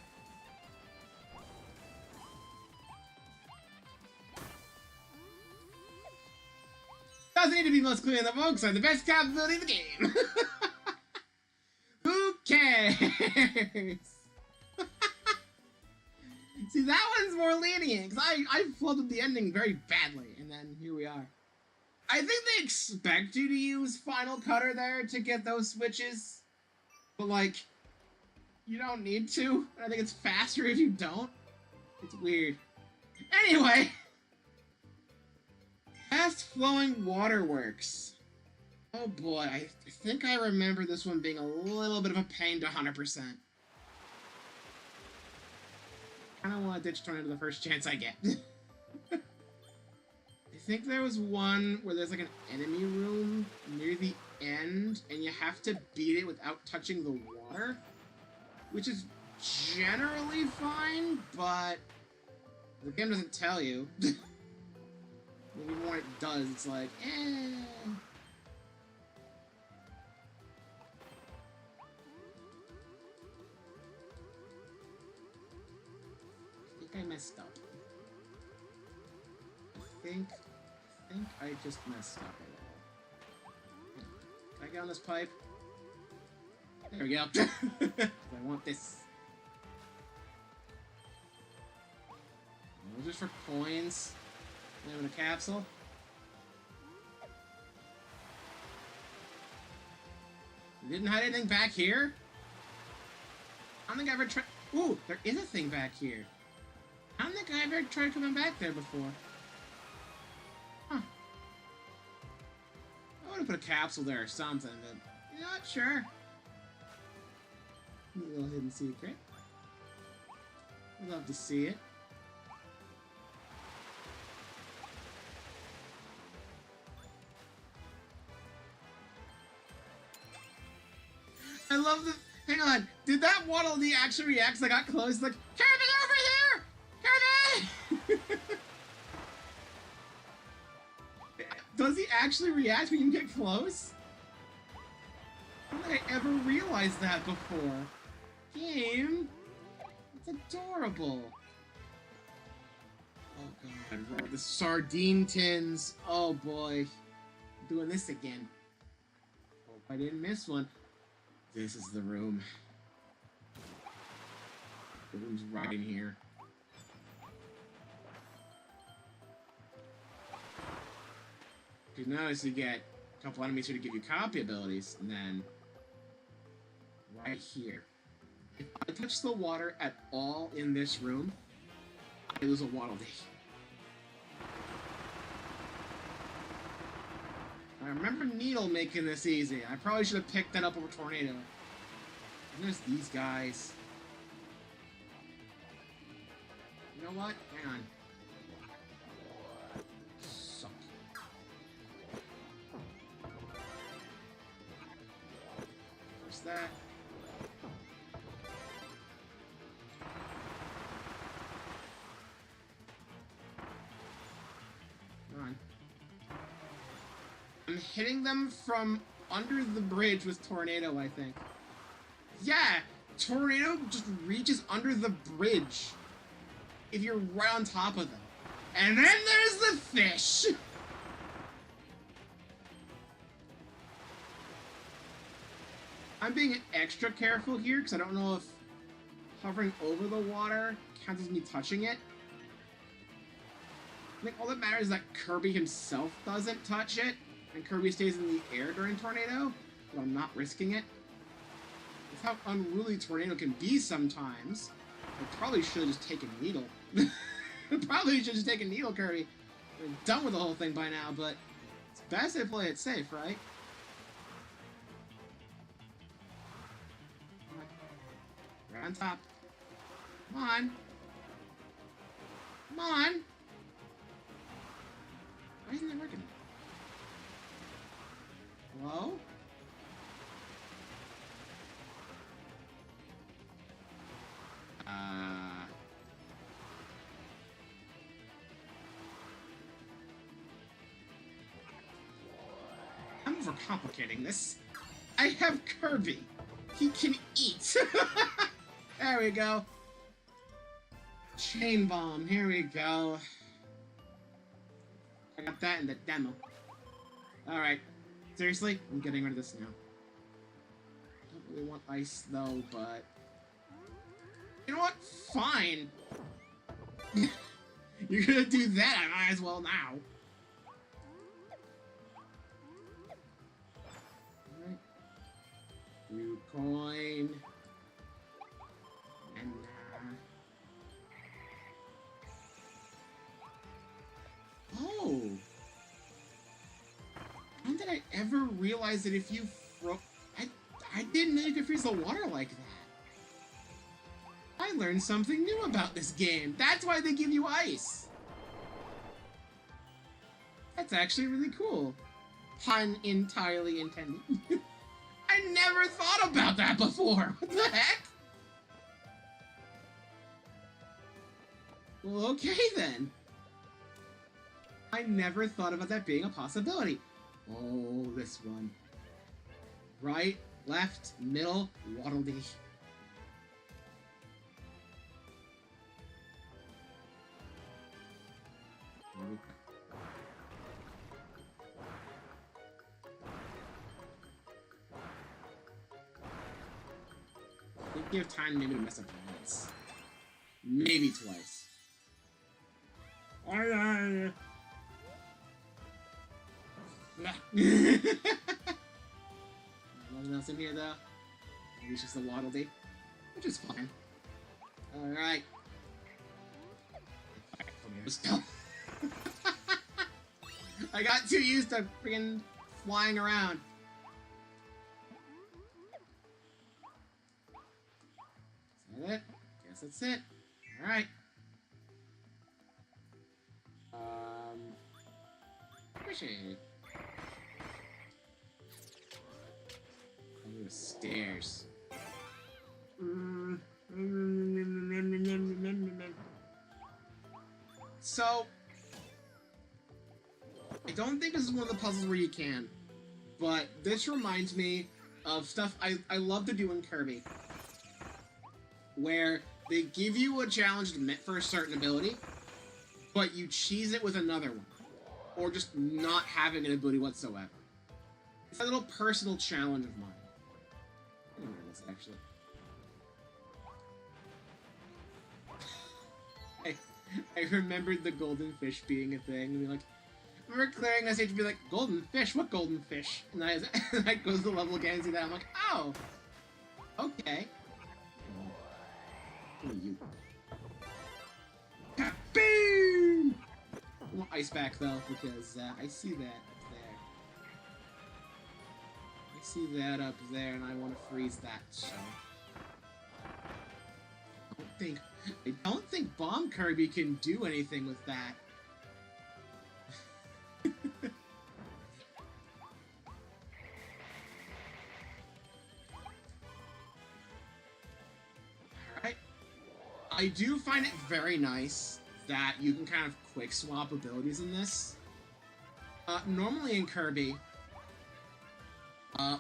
Doesn't need to be most clear in the folks are the best capability in the game. Who cares? See, that one's more lenient, because I flooded the ending very badly, and then here we are. I think they expect you to use Final Cutter there to get those switches, but, like, you don't need to. I think it's faster if you don't. It's weird. Anyway! Fast Flowing Waterworks. Oh boy, I think I remember this one being a little bit of a pain to 100%. I don't want to ditch Tornado the first chance I get. I think there was one where there's like an enemy room near the end, and you have to beat it without touching the water, which is generally fine, but the game doesn't tell you. Maybe when it does, it's like, eh. I think I messed up. I think I just messed up a little. Can I get on this pipe? There we go. I want this. Oh, just for coins. In a capsule. You didn't hide anything back here? I don't think I ever tried. Ooh, there is a thing back here. I don't think I ever tried coming back there before. Huh. I would have put a capsule there or something, but you're not sure. A little hidden secret. I'd love to see it. I love the... hang on. Did that Waddle Dee actually react? I got close, like, Kirby, over here! Kirby! Does he actually react when you get close? I don't think I ever realized that before. Game? It's adorable. Oh god, the sardine tins. Oh boy. I'm doing this again. Hope I didn't miss one. This is the room. The room's right in here. You notice you get a couple enemies here to give you copy abilities, and then right here. If I touch the water at all in this room, I lose a Waddle Dee. I remember Needle making this easy. I probably should have picked that up over Tornado. And there's these guys. You know what? Hang on. Suck. What's that? Come on. hitting them from under the bridge with Tornado, I think. Yeah, Tornado just reaches under the bridge if you're right on top of them. And then there's the fish! I'm being extra careful here because I don't know if hovering over the water counts as me touching it. I think all that matters is that Kirby himself doesn't touch it, and Kirby stays in the air during Tornado, but I'm not risking it. That's how unruly Tornado can be sometimes. I probably should have just taken Needle. Probably should have just taken Needle, Kirby. We're done with the whole thing by now, but it's best I play it safe, right? Right on top. Come on. Come on. Why isn't it working? Hello? I'm overcomplicating this. I have Kirby. He can eat. There we go. Chain Bomb. Here we go. I got that in the demo. Alright. Seriously? I'm getting rid of this now. I don't really want ice, though, but... You know what? Fine. You're gonna do that, I might as well now. Alright. New coin. And, Oh! When did I ever realize that if you I didn't know you could freeze the water like that. I learned something new about this game. That's why they give you ice. That's actually really cool. Pun entirely intended. I never thought about that before. What the heck? Well, okay then. I never thought about that being a possibility. Oh, this one. Right, left, middle, Waddle Dee. I think you have time maybe to mess up once. Maybe twice. Nothing else in here though. Maybe it's just a Waddle Dee, which is fine. Alright. I got too used to freaking flying around. Is that it? Guess that's it. Alright. Appreciate it. Over the stairs. So, I don't think this is one of the puzzles where you can, but this reminds me of stuff I love to do in Kirby, where they give you a challenge for a certain ability, but you cheese it with another one, or just not having an ability whatsoever. It's a little personal challenge of mine. I don't know this, actually. I remembered the golden fish being a thing, and be like, I remember clearing that stage and be like, golden fish? What golden fish? And I go to the level again and see that, I'm like, oh! Okay. Who are you? Boom! I want ice back, though, because I see that up there. I see that up there, and I want to freeze that, so... I don't think Bomb Kirby can do anything with that. Alright. I do find it very nice that you can kind of quick swap abilities in this. Normally in Kirby,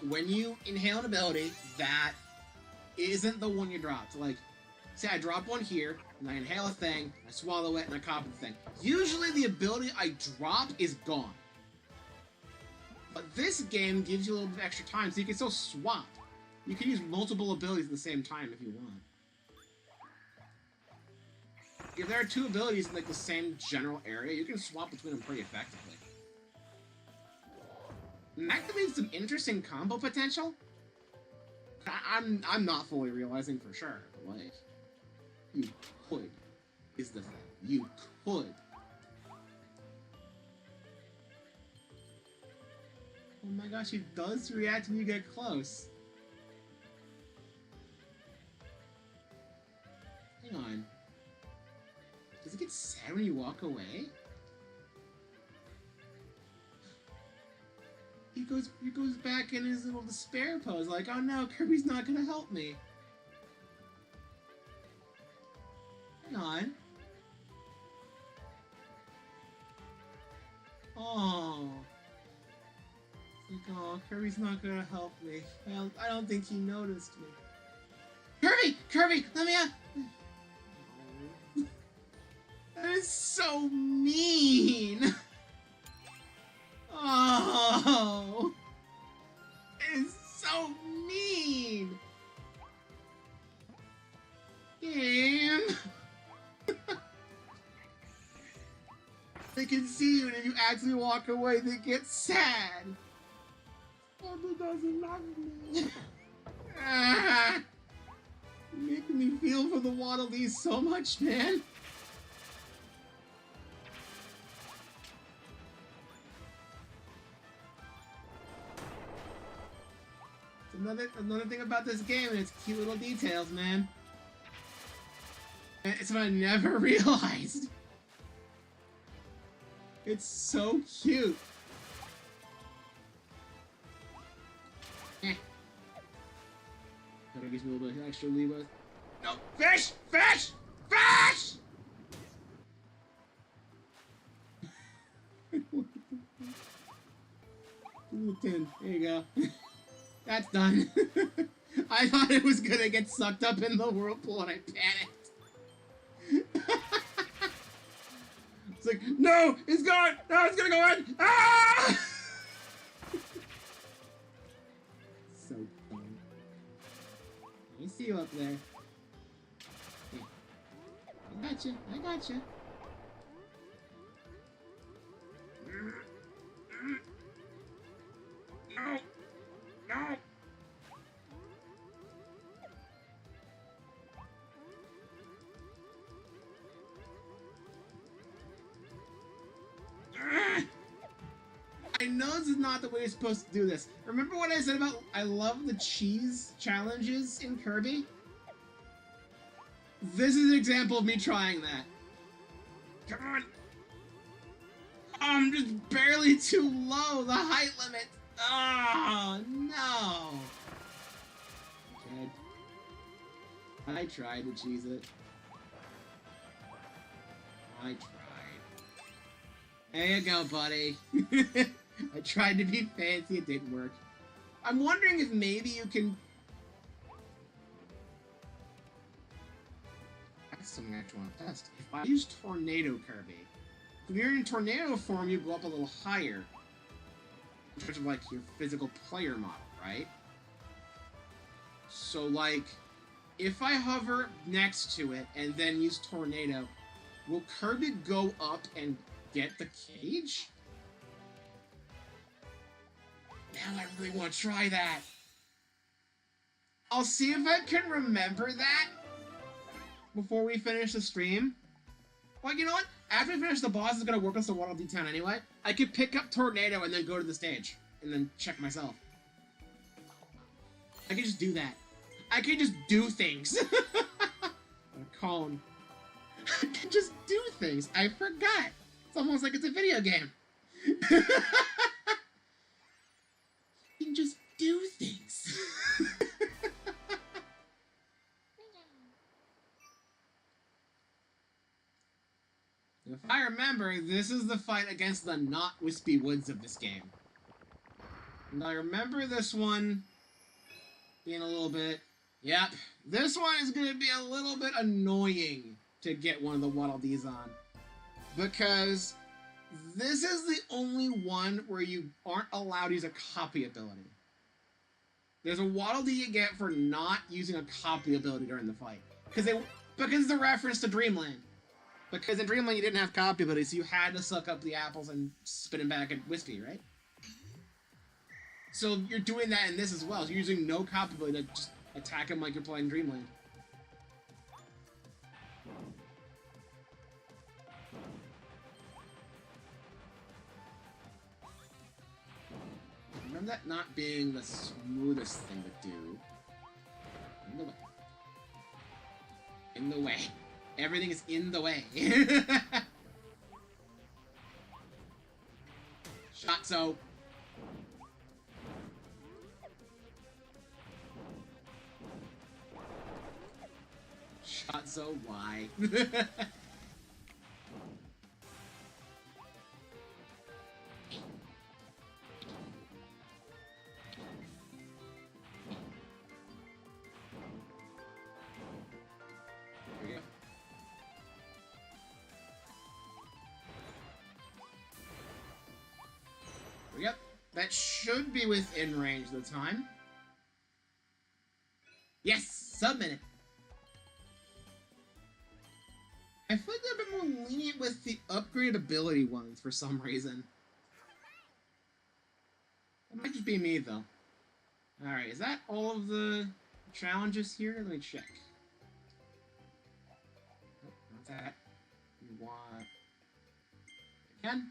When you inhale an ability that isn't the one you dropped, like, say I drop one here, and I inhale a thing, I swallow it, and I copy the thing. Usually the ability I drop is gone. But this game gives you a little bit of extra time, so you can still swap. You can use multiple abilities at the same time if you want. If there are two abilities in like the same general area, you can swap between them pretty effectively. And that could be some interesting combo potential. I'm not fully realizing for sure, but like, you could is the thing. You could. Oh my gosh, he does react when you get close. Hang on. Does it get sad when you walk away? He goes back in his little despair pose, like, oh no, Kirby's not gonna help me. Hang on. Oh. Like, oh, Kirby's not gonna help me. Well, I don't think he noticed me. Kirby, let me out! That is so mean! Oh! It is so mean! Game! They can see you, and if you actually walk away, they get sad. Kirby doesn't love me. Ah, you're making me feel for the Waddle Dees so much, man. Another thing about this game, and it's cute little details, man. It's what I never realized. It's so cute. That gives me a little bit of extra leeway. No, fish! Fish! Fish! Ooh, 10. There you go. That's done. I thought it was gonna get sucked up in the whirlpool and I panicked. It's like, no! It's gone! No, it's gonna go in! Ah! So funny. I see you up there. Hey. I gotcha. No! No! I know this is not the way you're supposed to do this. Remember what I said about I love the cheese challenges in Kirby? This is an example of me trying that. Come on! I'm just barely too low, the height limit! Oh, no! Dead. I tried to cheese it. I tried. There you go, buddy. I tried to be fancy, it didn't work. I'm wondering if maybe you can... That's something I actually want to test. If I use Tornado Kirby, when you're in tornado form, you go up a little higher. In terms of, like, your physical player model, right? So, like, if I hover next to it and then use Tornado, will Kirby go up and get the cage? Now I really want to try that. I'll see if I can remember that before we finish the stream. Well, you know what? After we finish the boss, it's gonna work us the Waddle Dee Town anyway. I could pick up Tornado and then go to the stage. And then check myself. I could just do that. I could just do things. A cone. I could just do things. I forgot. It's almost like it's a video game. You can just do things. If I remember, this is the fight against the not wispy woods of this game. Now, I remember this one being a little bit... Yep, this one is going to be a little bit annoying to get one of the Waddle Dees on. Because this is the only one where you aren't allowed to use a copy ability. There's a Waddle Dee you get for not using a copy ability during the fight. Because it's a reference to Dreamland. Because in Dreamland you didn't have copy ability, so you had to suck up the apples and spit them back at Wispy, right? So you're doing that in this as well. So you're using no copy ability to just attack him like you're playing Dreamland. Remember that not being the smoothest thing to do. In the way. In the way. Everything is in the way. Shotzo. Shotzo, why? Yep, that should be within range of the time. Yes, submit. I feel like they're a bit more lenient with the upgraded ability ones for some reason. It might just be me though. Alright, is that all of the challenges here? Let me check. Oh, not that. We want... Again?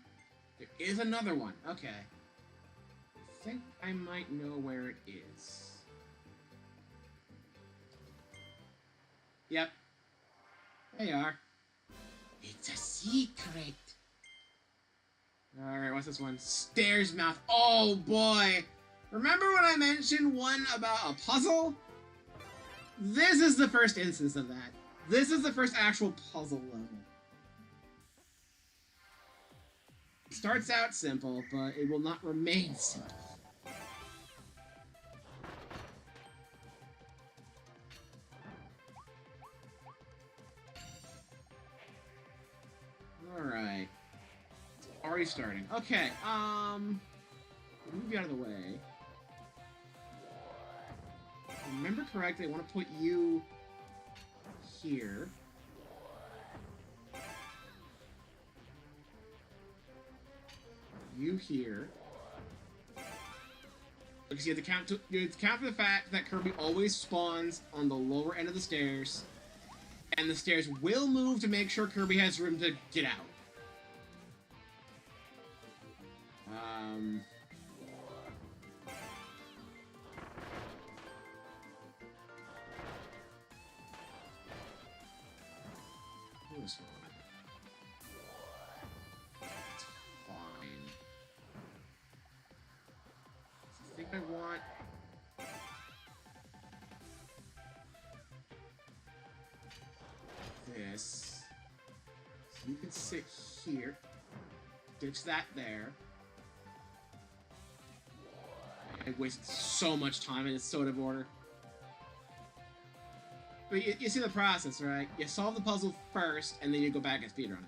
There is another one. Okay. I think I might know where it is. Yep. They are. It's a secret. Alright, what's this one? Stairs Mouth. Oh boy! Remember when I mentioned one about a puzzle? This is the first instance of that. This is the first actual puzzle level. It starts out simple, but it will not remain simple. Alright. It's already starting. Okay, move you out of the way. If I remember correctly, I want to put you here. You here. Because you have to count for the fact that Kirby always spawns on the lower end of the stairs. And the stairs will move to make sure Kirby has room to get out. This one. It's fine. I think I want... this. So you can sit here. Ditch that there. I wasted so much time in this sort of order. But you see the process, right? You solve the puzzle first, and then you go back and speedrun it.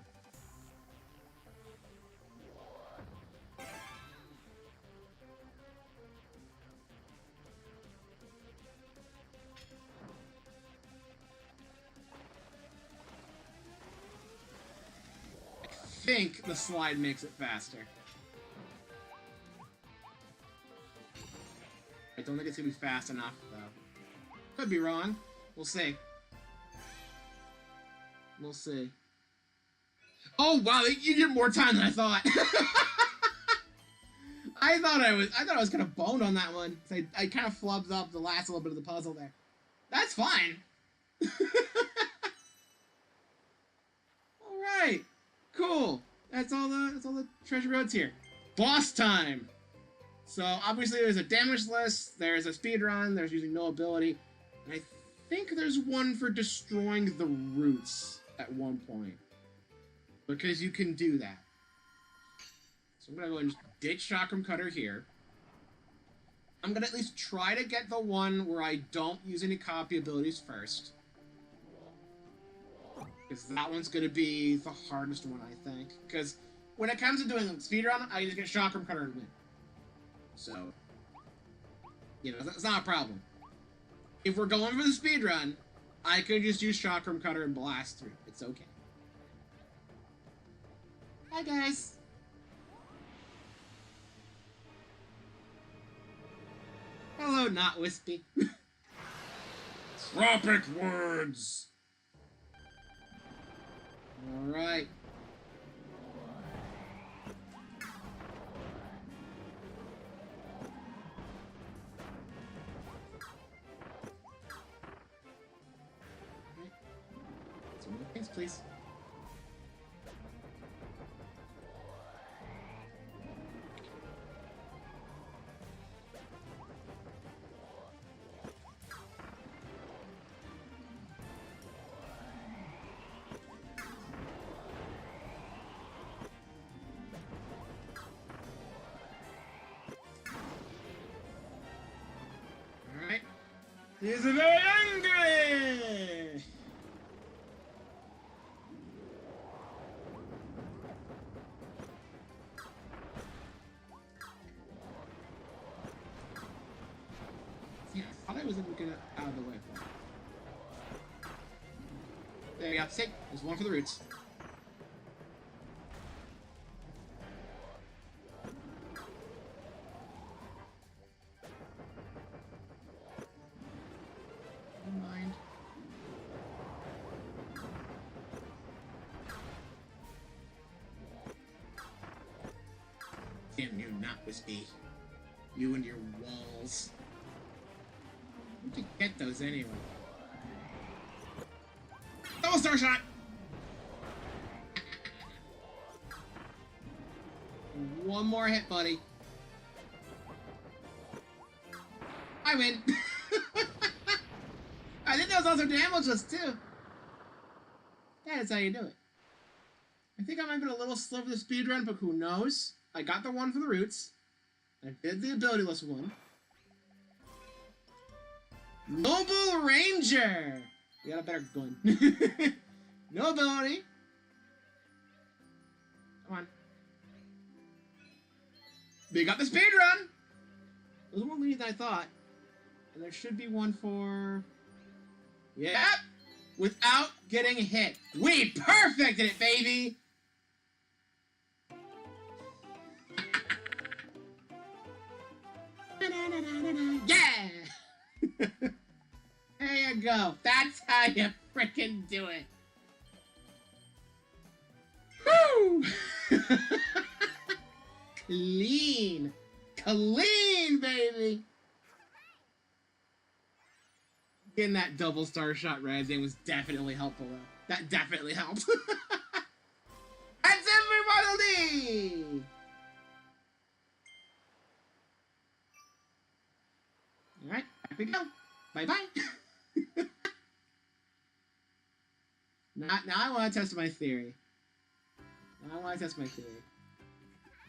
I think the slide makes it faster. I don't think it's gonna be fast enough, though. Could be wrong. We'll see. We'll see. Oh wow, you get more time than I thought. I thought I was gonna bone on that one. I kind of flubbed up the last little bit of the puzzle there. That's fine. All right, cool. That's all the treasure roads here. Boss time. So obviously there's a damage list. There's a speed run. There's using no ability. And I think there's one for destroying the roots at one point. Because you can do that. So I'm going to go and just ditch Chakram Cutter here. I'm gonna at least try to get the one where I don't use any copy abilities first. Because that one's gonna be the hardest one, I think. Because when it comes to doing a speedrun, I just get Chakram Cutter and win. So, you know, that's not a problem. If we're going for the speedrun, I could just use Chakram Cutter and blast through. It's okay. Hi, guys. Hello, not wispy. Tropic words. All right. Some more things, please. He's very angry! Yeah, I thought I was able to get it out of the way. There you go. See? There's one for the roots. Damn you, not wispy. You and your walls. Where'd you get those anyway? Double star shot! One more hit, buddy. I win! I think that was also damageless, too. That is how you do it. I think I might have been a little slow for the speedrun, but who knows? I got the one for the roots. I did the abilityless one. Noble Ranger! We got a better gun. No ability. Come on. We got the speedrun! It was more lenient than I thought. And there should be one for... Yep! Without getting hit. We perfected it, baby! Yeah! There you go. That's how you frickin' do it. Woo! Clean. Clean, baby! Getting that double star shot rising was definitely helpful, though. That definitely helped. That's everybody! Alright, back we go. Bye-bye. now I want to test my theory.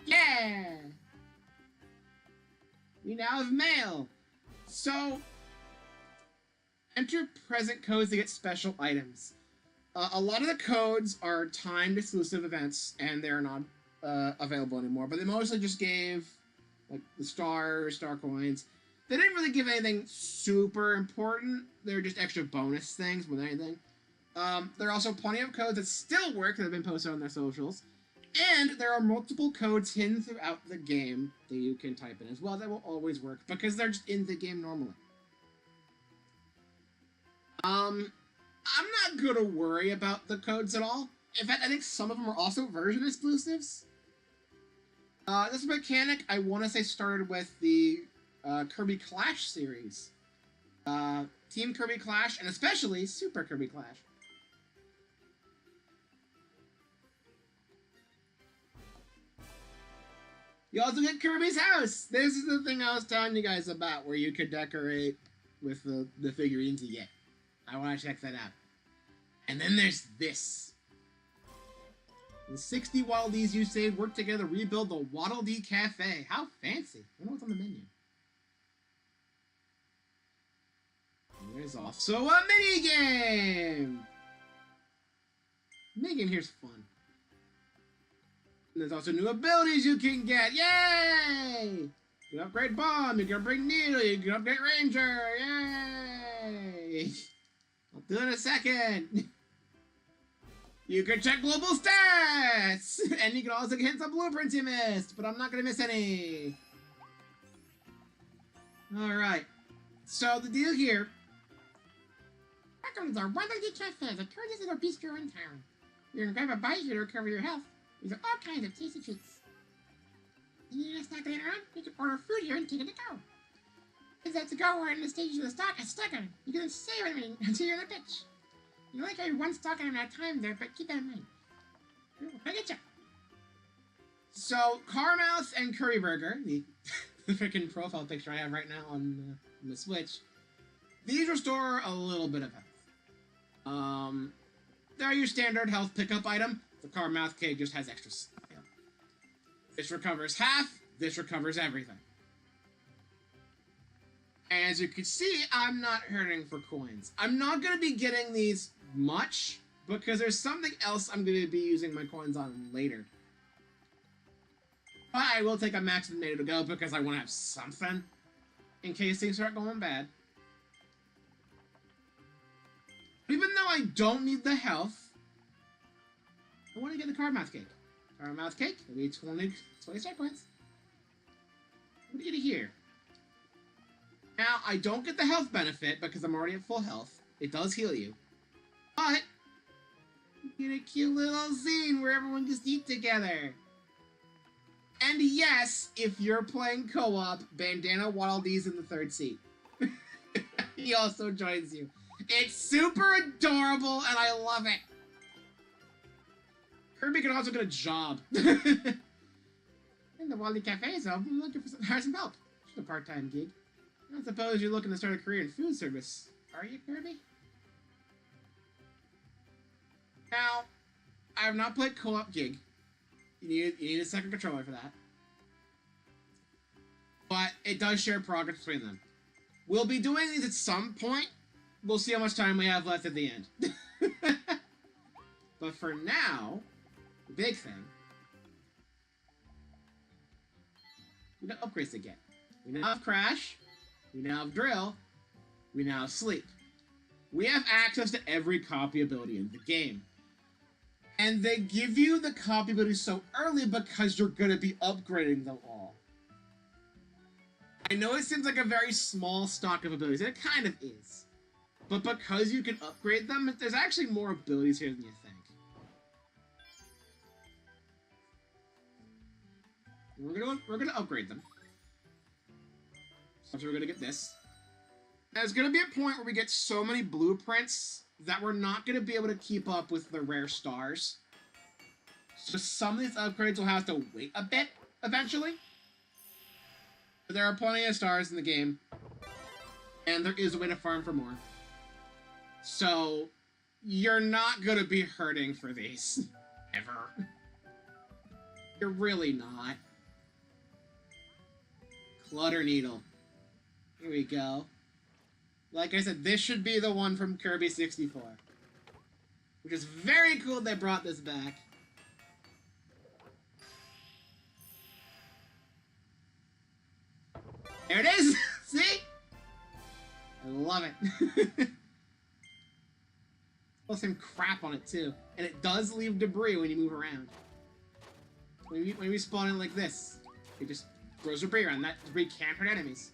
Yeah! We now have mail. So, enter present codes to get special items. A lot of the codes are timed exclusive events, and they're not available anymore. But they mostly just gave like the star coins. They didn't really give anything super important. They're just extra bonus things more than anything. There are also plenty of codes that still work that have been posted on their socials. And there are multiple codes hidden throughout the game that you can type in as well that will always work because they're just in the game normally. I'm not gonna worry about the codes at all. In fact, I think some of them are also version exclusives. This mechanic, I want to say, started with the Kirby Clash series. Team Kirby Clash, and especially Super Kirby Clash. You also get Kirby's house! This is the thing I was telling you guys about, where you could decorate with the figurines you get. I want to check that out. And then there's this. The 60 Waddle Dees you saved work together to rebuild the Waddle Dee Cafe. How fancy. I wonder what's on the menu. There's also a minigame! Minigame here's fun. And there's also new abilities you can get. Yay! You can upgrade Bomb, you can upgrade Needle, you can upgrade Ranger. Yay! I'll do it in a second. You can check global stats! And you can also hit some blueprints you missed, but I'm not going to miss any. Alright. So the deal here... Welcome to the Wonderly Cafe, the coolest little bistro in town. You can grab a bite here to recover your health. These are all kinds of tasty treats. You need a snack later on? You can order food here and take it to go. Is that to go or in the stage of the stock? A stuck on. You can save everything until you're in a pitch. You only carry one stock at a time there, but keep that in mind. I get you. So, Carmouth and Curry Burger, the freaking profile picture I have right now on the Switch, these restore a little bit of health. They're your standard health pickup item. The Carmouth cake just has extra style. This recovers half, this recovers everything. As you can see, I'm not hurting for coins. I'm not going to be getting these much, because there's something else I'm going to be using my coins on later. But I will take a maximum data to go, because I want to have something, in case things start going bad. Even though I don't need the health, I want to get the Carmouth cake. Carmouth cake, it'll be 20 star coins. What do you get here? Now, I don't get the health benefit because I'm already at full health. It does heal you. But, you get a cute little scene where everyone just eat together. And yes, if you're playing co-op, Bandana Waddle Dee's in the third seat. He also joins you. It's super adorable, and I love it. Kirby can also get a job. In the Wally Cafe, so I'm looking for some help. Just a part-time gig. I suppose you're looking to start a career in food service. Are you, Kirby? Now, I have not played co-op gig. You need a second controller for that. But it does share progress between them. We'll be doing these at some point. We'll see how much time we have left at the end. But for now, the big thing, we got upgrades to get. We now have Crash, we now have Drill, we now have Sleep. We have access to every copy ability in the game. And they give you the copy abilities so early because you're going to be upgrading them all. I know it seems like a very small stock of abilities, and it kind of is. But because you can upgrade them, there's actually more abilities here than you think. We're gonna upgrade them. So we're gonna get this. There's gonna be a point where we get so many blueprints that we're not gonna be able to keep up with the rare stars. So some of these upgrades will have to wait a bit eventually. But there are plenty of stars in the game, and there is a way to farm for more. So you're not gonna be hurting for these ever. You're really not. Clutter Needle. Here we go. Like I said, this should be the one from Kirby 64. Which is very cool they brought this back. There it is! See? I love it. Plus some crap on it too. And it does leave debris when you move around. When we spawn it like this, it just throws debris around. That debris can't hurt enemies.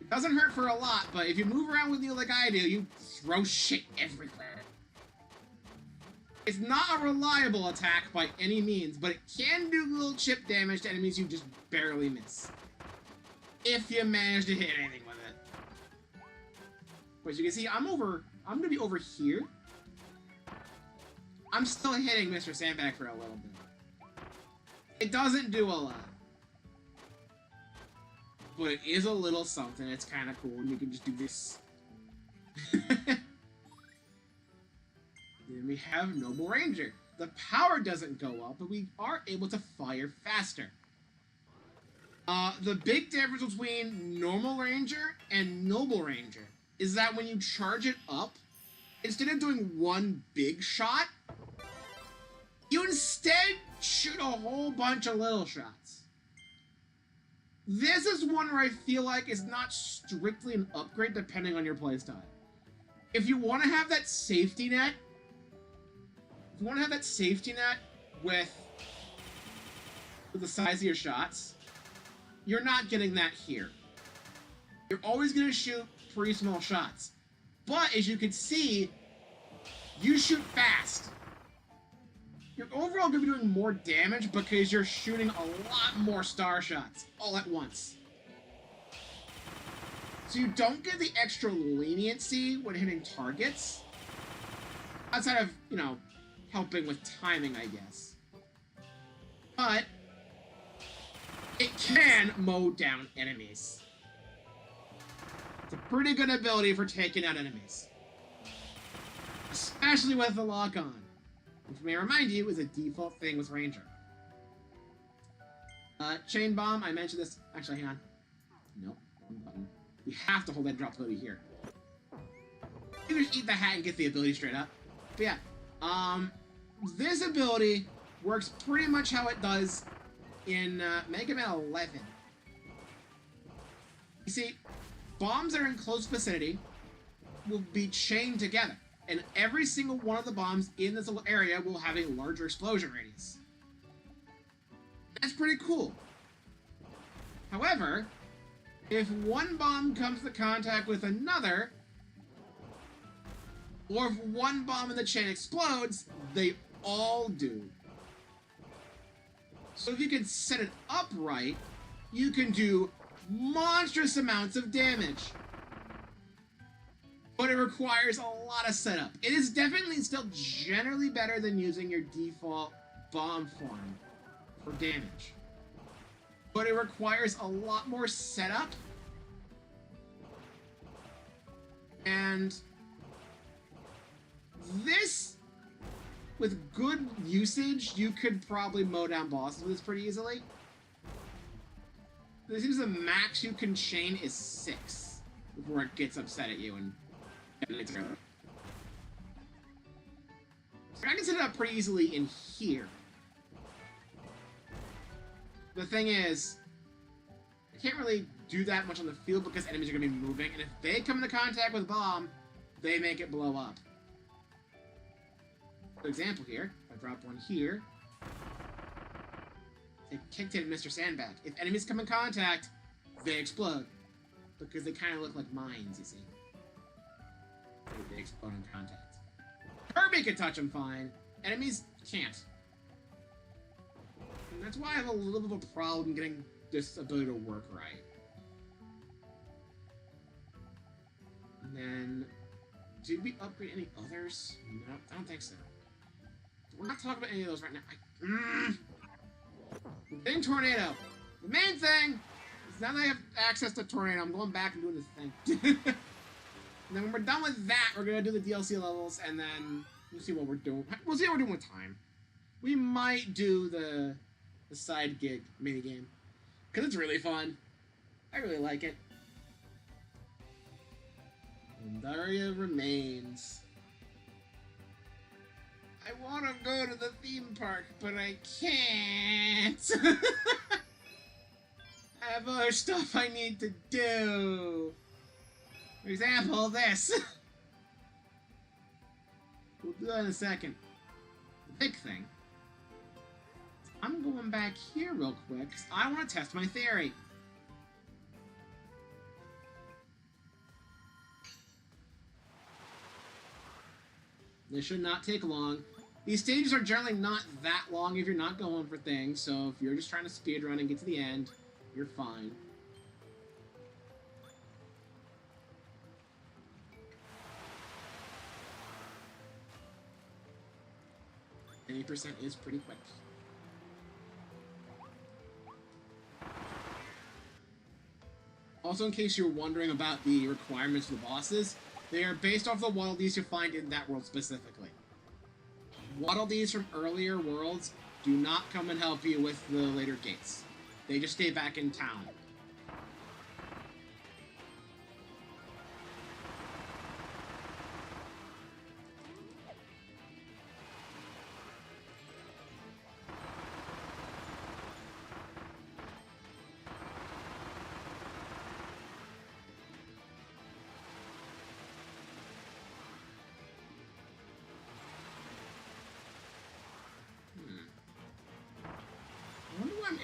It doesn't hurt for a lot, but if you move around with you like I do, you throw shit everywhere. It's not a reliable attack by any means, but it can do little chip damage to enemies you just barely miss. If you manage to hit anything with it. But as you can see, I'm gonna be over here. I'm still hitting Mr. Sandbag for a little bit. It doesn't do a lot. But it is a little something. It's kind of cool. And you can just do this. Then we have Noble Ranger. The power doesn't go up, but we are able to fire faster. The big difference between Normal Ranger and Noble Ranger is that when you charge it up, instead of doing one big shot, you instead shoot a whole bunch of little shots. This is one where I feel like is not strictly an upgrade depending on your playstyle. If you want to have that safety net, with the size of your shots, you're not getting that here. You're always going to shoot pretty small shots. But as you can see, you shoot fast. You're overall going to be doing more damage because you're shooting a lot more star shots all at once. So you don't get the extra leniency when hitting targets. Outside of, you know, helping with timing, I guess. But it can mow down enemies. It's a pretty good ability for taking out enemies. Especially with the lock-on. Which may remind you is a default thing with Ranger. Chain Bomb, I mentioned this. Actually, hang on. Nope, wrong button. You have to hold that drop ability here. You can just eat the hat and get the ability straight up. But yeah, this ability works pretty much how it does in Mega Man 11. You see, bombs that are in close vicinity will be chained together, and every single one of the bombs in this little area will have a larger explosion radius. That's pretty cool. However, if one bomb comes to contact with another, or if one bomb in the chain explodes, they all do. So if you can set it up right, you can do monstrous amounts of damage. But it requires a lot of setup. It is definitely still generally better than using your default bomb form for damage. But it requires a lot more setup. And this, with good usage, you could probably mow down bosses with this pretty easily. This seems the max you can chain is 6 before it gets upset at you and it's over. So I can set it up pretty easily in here. The thing is, I can't really do that much on the field because enemies are going to be moving, and if they come into contact with a bomb, they make it blow up. For example here, if I drop one here, they kicked it at Mr. Sandbag. If enemies come in contact, they explode. Because they kind of look like mines, you see. They explode in contact. Kirby can touch them fine. Enemies can't. And that's why I have a little bit of a problem getting this ability to work right. And then, did we upgrade any others? No, I don't think so. We're not talking about any of those right now. Getting Tornado. The main thing is now that I have access to Tornado, I'm going back and doing this thing. And then when we're done with that, we're going to do the DLC levels, and then we'll see what we're doing. We'll see what we're doing with time. We might do the side gig minigame. Because it's really fun. I really like it. Daria remains. I want to go to the theme park, but I can't. I have other stuff I need to do. For example, this. We'll do that in a second. The big thing. I'm going back here real quick, because I want to test my theory. This should not take long. These stages are generally not that long if you're not going for things, so if you're just trying to speedrun and get to the end, you're fine. 80% is pretty quick. Also, in case you're wondering about the requirements for the bosses, they are based off the Waddle Dees you find in that world specifically. Waddle Dees from earlier worlds do not come and help you with the later gates. They just stay back in town.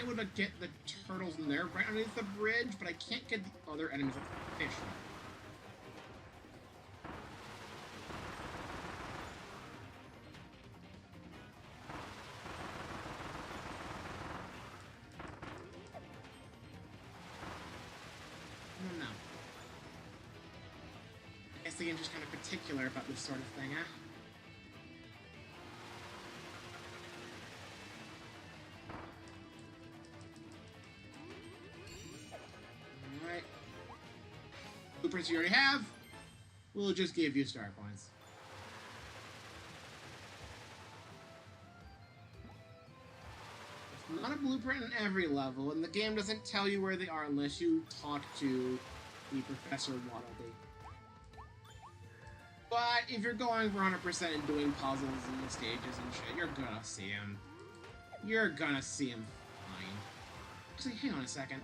able to get the turtles in there right underneath the bridge, but I can't get the other enemies like the fish. I don't know. I guess the game's just kind of particular about this sort of thing, huh? Alright. Blueprints you already have, we'll just give you star points. It's not a blueprint in every level, and the game doesn't tell you where they are unless you talk to the Professor Waddle-Dee. But if you're going for 100% and doing puzzles and stages and shit, you're gonna see him. You're gonna see him fine. Actually, hang on a second.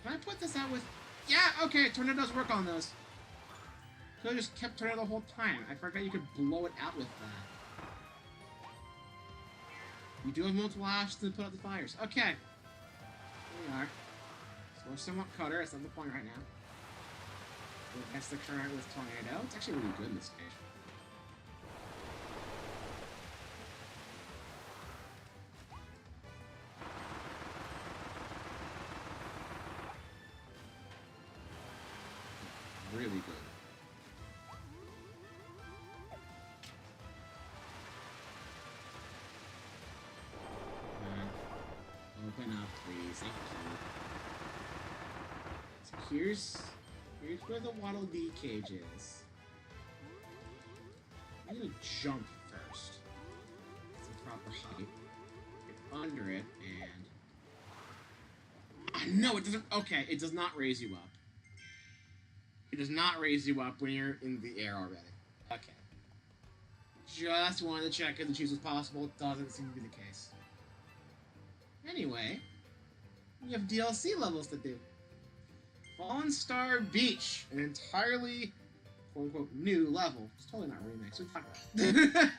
Can I put this out with... Yeah, okay, tornadoes work on those. Could have just kept tornado the whole time. I forgot you could blow it out with that. You do have multiple ashes to put out the fires. Okay. Here we are. So we're somewhat cutter. That's not the point right now. That's the current with tornado. It's actually really good in this stage. Really good. Open up, please. Thank you. So here's where the Waddle-Dee cage is. I'm gonna jump first. It's the proper height. Get under it, and... no, it doesn't... Okay, it does not raise you up. It does not raise you up when you're in the air already. Okay. Just wanted to check if the cheese was possible. It doesn't seem to be the case. Anyway, we have DLC levels to do. Fallen Star Beach, an entirely, quote-unquote, new level. It's totally not a remix. What are you talking about?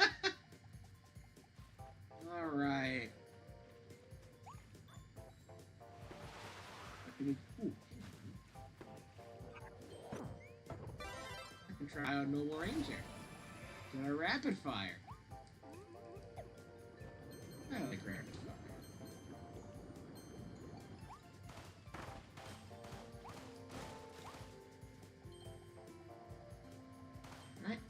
Alright. Ooh. I can try out Noble Ranger. Get a rapid fire. I like rapid fire. Right.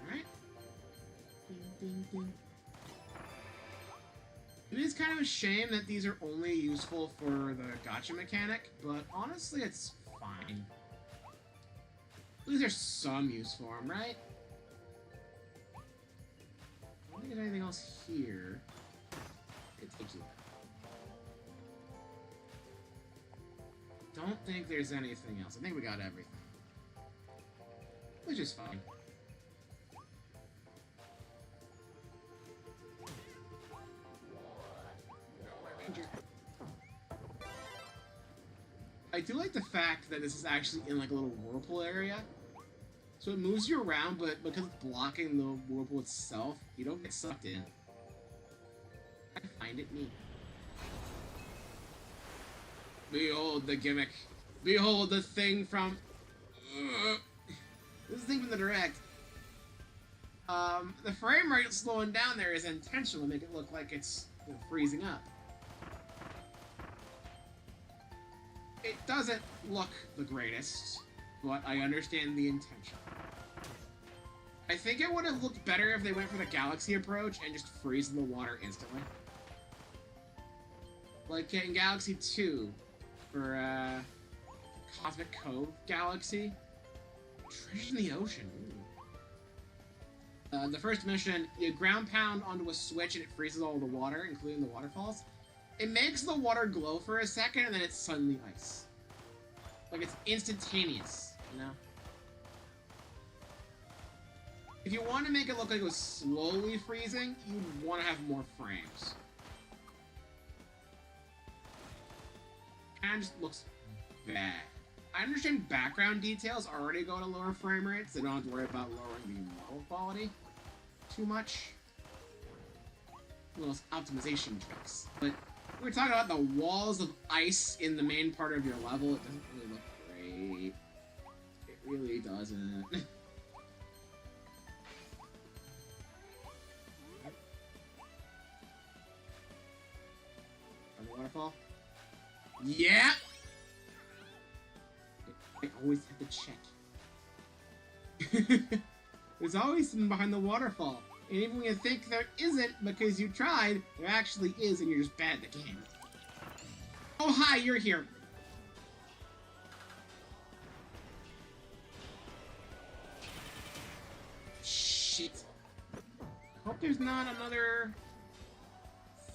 Alright. Ding, ding, ding. It is kind of a shame that these are only useful for the gacha mechanic, but honestly, it's fine. At least there's some use for them, right? I don't think there's anything else here. It takes you there. Don't think there's anything else. I think we got everything. Which is fine. I do like the fact that this is actually in like a little whirlpool area. So it moves you around, but because it's blocking the whirlpool itself, you don't get sucked in. I find it neat. Behold the gimmick. Behold the thing from... This is the thing from the Direct. The frame rate slowing down there is intentional to make it look like it's freezing up. It doesn't look the greatest, but I understand the intention. I think it would have looked better if they went for the Galaxy approach and just freeze in the water instantly. Like in Galaxy 2, for Cosmic Cove Galaxy. Treasures in the ocean. The first mission, you ground pound onto a switch and it freezes all the water, including the waterfalls. It makes the water glow for a second, and then it's suddenly ice. Like, it's instantaneous, you know? If you want to make it look like it was slowly freezing, you'd want to have more frames. Kind of just looks bad. I understand background details already go to lower frame rates. They don't have to worry about lowering the level quality too much. Little optimization tricks. But we were talking about the walls of ice in the main part of your level. It doesn't really look great. It really doesn't. On the waterfall? Yeah! I always have to check. There's always something behind the waterfall. And even when you think there isn't because you tried, there actually is and you're just bad at the game. Oh, hi, you're here. Shit. Hope there's not another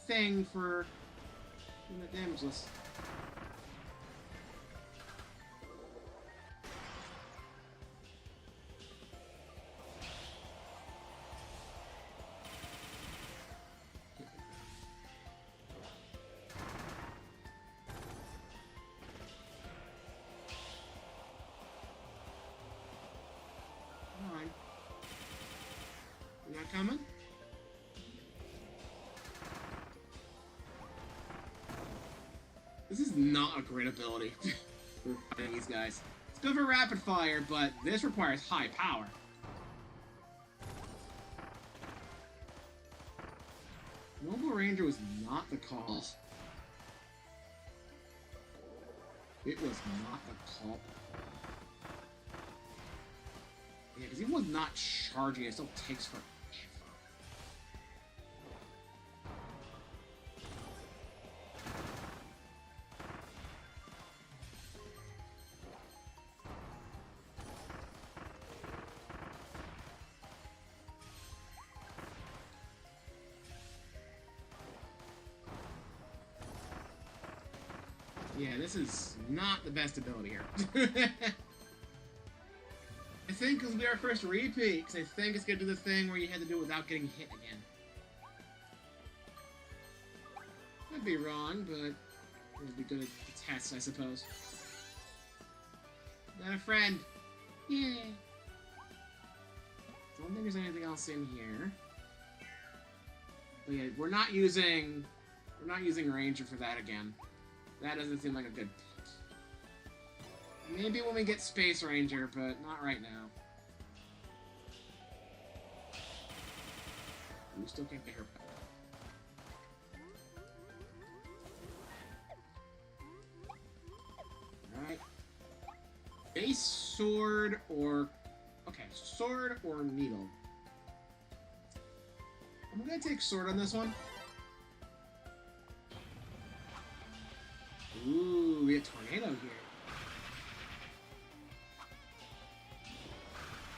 thing for the damage list. Alright. You're not coming? This is not a great ability for fighting these guys. It's good for rapid fire, but this requires high power. Noble Ranger was not the call. It was not the call. Yeah, because he was not charging, it still takes forever. Yeah, this is not the best ability here. I think this will be our first repeat, because I think it's going to do the thing where you had to do it without getting hit again. Could be wrong, but it would be good at the test, I suppose. Got a friend! Yeah! Don't think there's anything else in here. But yeah, we're not using Ranger for that again. That doesn't seem like a good pick. Maybe when we get Space Ranger, but not right now. We still can't get her back. Alright. Base sword or... Okay, sword or needle. I'm gonna take sword on this one. Ooh, we have tornado here.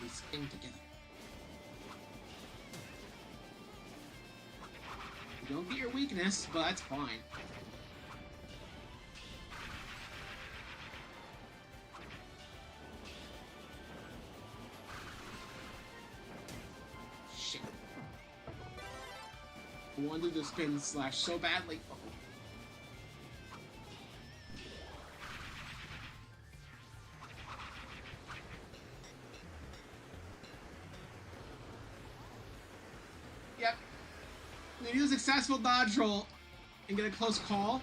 We spin together. You don't get your weakness, but that's fine. Shit. I wanted to spin slash so badly. Oh. Yep. When you do a successful dodge roll and get a close call,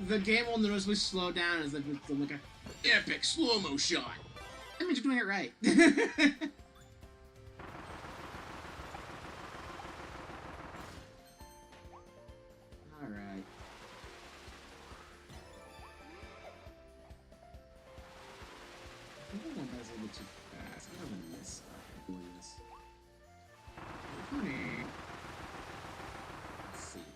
the game will noticeably slow down as like an epic slow-mo shot. That means you're doing it right. Alright. I think that guy's a little bit too fast. I'm gonna miss doing this. Let's see.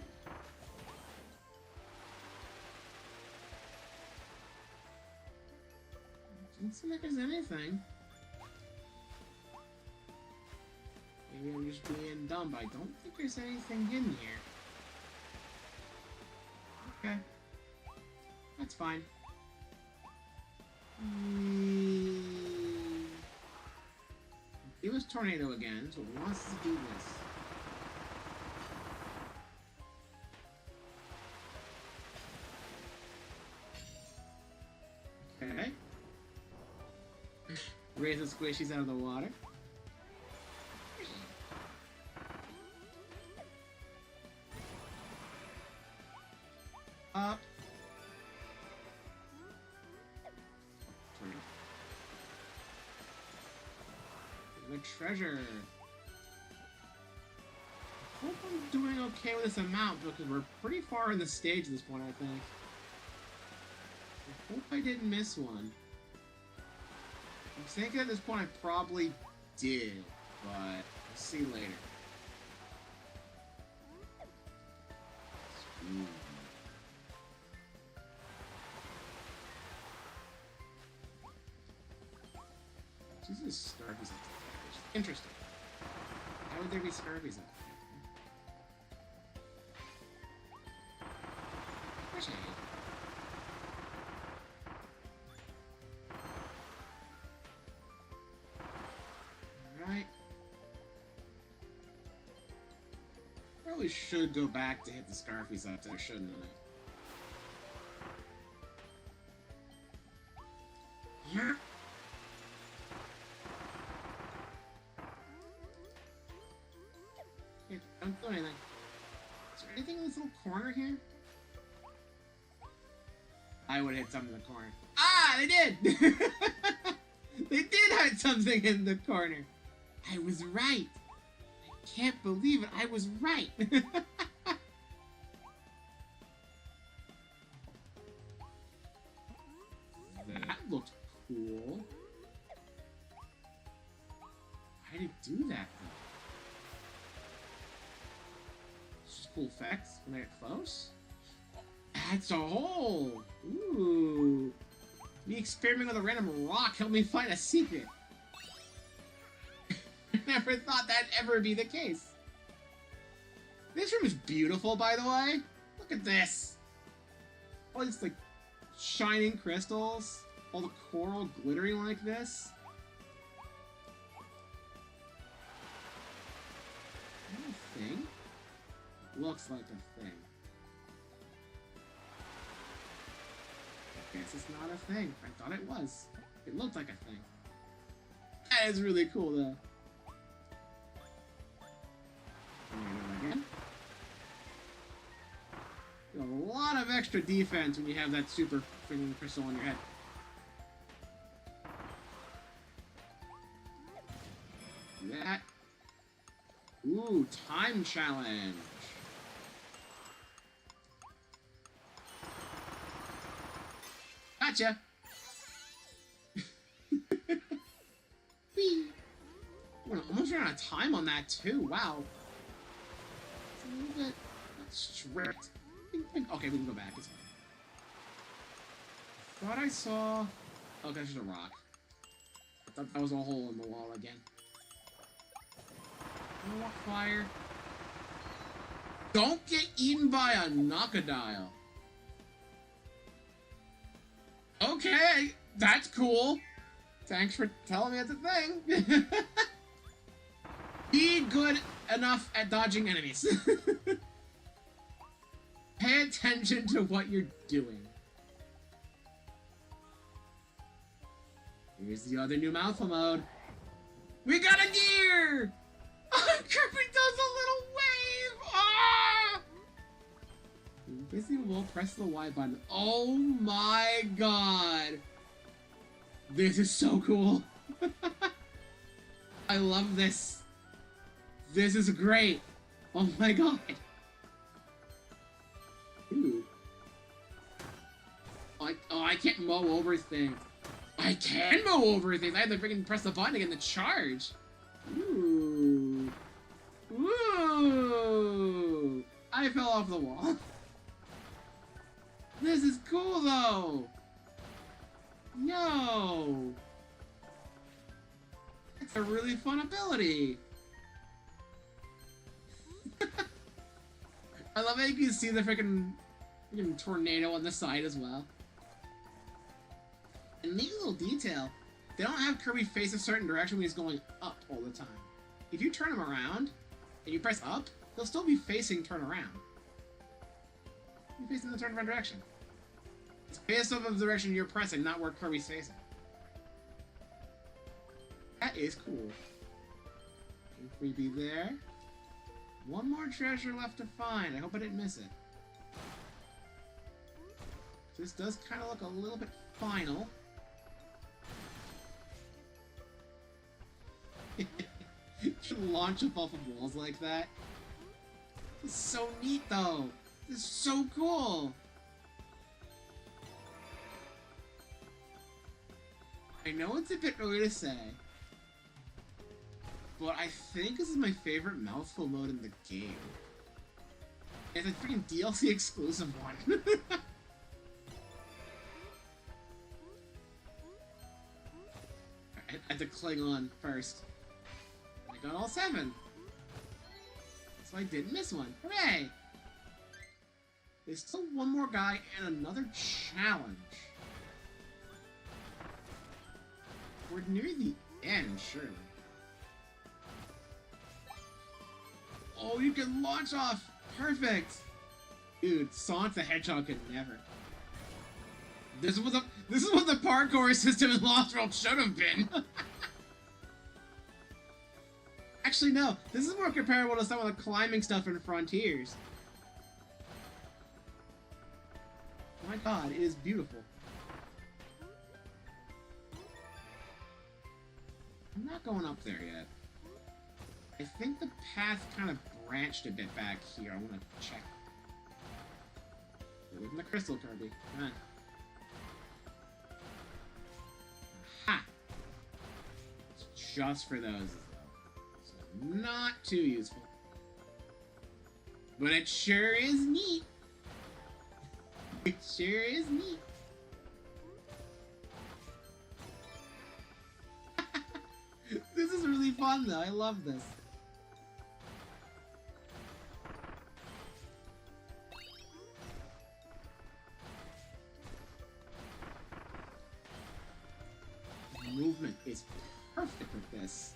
Doesn't seem like there's anything. Maybe I'm just being dumb, but I don't think there's anything in here. Okay. That's fine. It was tornado again, so it wants to do this. Okay. Raise the squishies out of the water. Up. The treasure. I hope I'm doing okay with this amount because we're pretty far in the stage at this point, I think. I hope I didn't miss one. I'm thinking at this point I probably did, but we'll see later. Ooh. Jesus, Scarpies up there. Interesting. How would there be Scarpies up there? Wish I had. Alright. Probably should go back to hit the Scarfies up there, shouldn't I? Yeah. Here, don't do anything. Is there anything in this little corner here? I would hit something in the corner. Ah, they did! They did hit something in the corner. I was right. I can't believe it. I was right. That looked cool. Why did it do that, though? It's just cool effects when they get close. That's a hole! Ooh. Me experimenting with a random rock helped me find a secret. I never thought that'd ever be the case. This room is beautiful, by the way. Look at this. All these, like, shining crystals. All the coral glittering like this. Is that a thing? Looks like a thing. I guess it's not a thing. I thought it was. It looked like a thing. That is really cool, though. Again. A lot of extra defense when you have that super freaking crystal on your head. That. Ooh, time challenge. Gotcha. Whee. We're almost running out of time on that too. Wow. It's a little bit strict. Okay, we can go back. It's fine. Thought I saw. Oh, that's just a rock. I thought that was a hole in the wall again. Rock fire. Don't get eaten by a Knockadile. Okay, that's cool. Thanks for telling me it's a thing. Be good enough at dodging enemies. Pay attention to what you're doing. Here's the other new mouthful mode. We got a gear! Kirby does a little wave! Ah! Basically, we'll press the Y button. Oh my god! This is so cool. I love this. This is great. Oh my god. Ooh. I can't mow over things. I can mow over things. I have to freaking press the button to get the charge. Ooh. Ooh. I fell off the wall. This is cool though. No. It's a really fun ability. I love how you can see the freaking tornado on the side as well. And neat little detail, they don't have Kirby face a certain direction when he's going up all the time. If you turn him around and you press up, he'll still be facing turn around. He's facing the turn around direction. It's based off of the direction you're pressing, not where Kirby's facing. That is cool. Freebie there. One more treasure left to find. I hope I didn't miss it. This does kind of look a little bit final. To launch up off of walls like that. This is so neat, though. This is so cool. I know it's a bit early to say, but I think this is my favorite mouthful mode in the game. It's a freaking DLC exclusive one. I had to cling on first. I got all 7. So I didn't miss one. Hooray! There's still one more guy and another challenge. We're near the end, surely. Oh, you can launch off! Perfect! Dude, Sonic the Hedgehog could never. This is what the parkour system in Lost World should have been. Actually, no. This is more comparable to some of the climbing stuff in Frontiers. My god, it is beautiful. I'm not going up there yet. I think the path kind of branched a bit back here. I want to check. Get away from the crystal, Kirby. Come on. Aha! It's just for those, so not too useful. But it sure is neat. It sure is neat. This is really fun, though. I love this. Movement is perfect with this.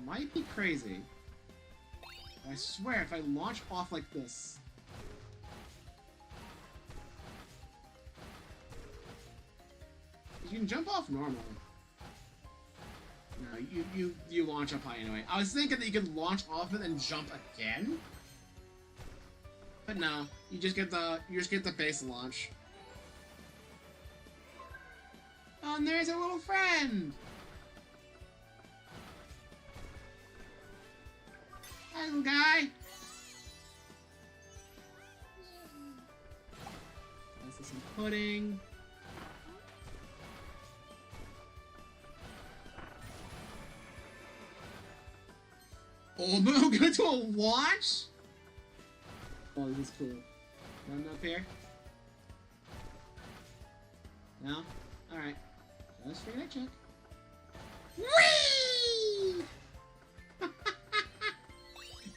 Might be crazy. I swear, if I launch off like this... You can jump off normally. No, you launch up high anyway. I was thinking that you could launch off it and jump again. But no, you just get the base launch. Oh, and there's a little friend! Hi, little guy! This is some pudding. Oh, but I'm gonna do a launch? Oh, this is cool. Nothing up here? No? Alright. Just figured I'd check. Whee!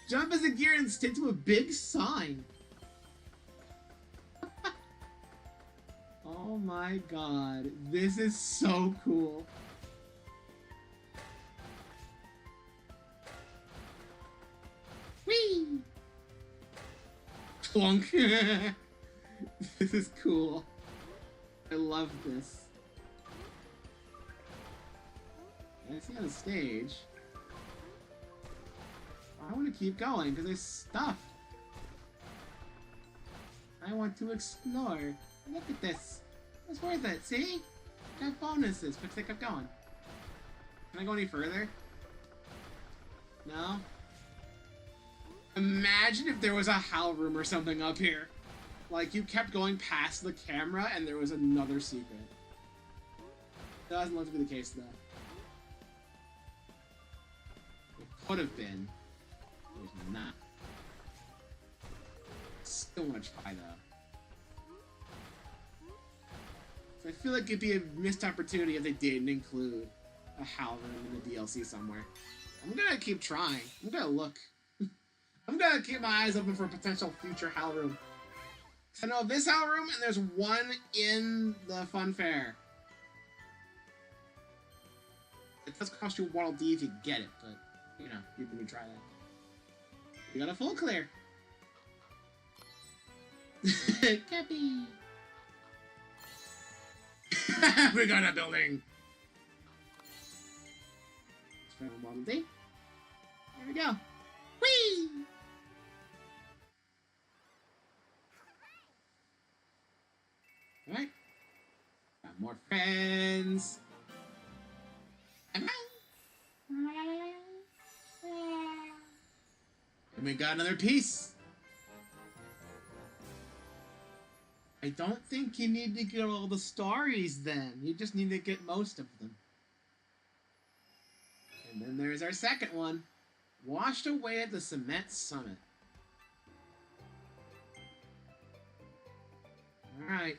Jump as a gear and stick to a big sign. Oh my god. This is so cool. Whee! Clunk. This is cool. I love this. I see on the stage. I want to keep going because there's stuff. I want to explore. Look at this. It's worth it, see? Got bonuses, but they kept going. Can I go any further? No? Imagine if there was a Howl Room or something up here. Like, you kept going past the camera and there was another secret. That doesn't look to be the case, though. It could have been. There's not. Still want to try, though. So I feel like it'd be a missed opportunity if they didn't include a Howl Room in the DLC somewhere. I'm gonna keep trying. I'm gonna look. I'm gonna keep my eyes open for a potential future Howl Room. I know this Howl Room, and there's one in the Fun Fair. It does cost you Waddle Dee if you get it, but, you know, you can try that. You got a full clear. Cappy! We got a building! Let's try Model D. There we go. Whee! Alright. Got more friends. And we got another piece. I don't think you need to get all the stories then. You just need to get most of them. And then there's our second one. Washed away at the Cement Summit. Alright.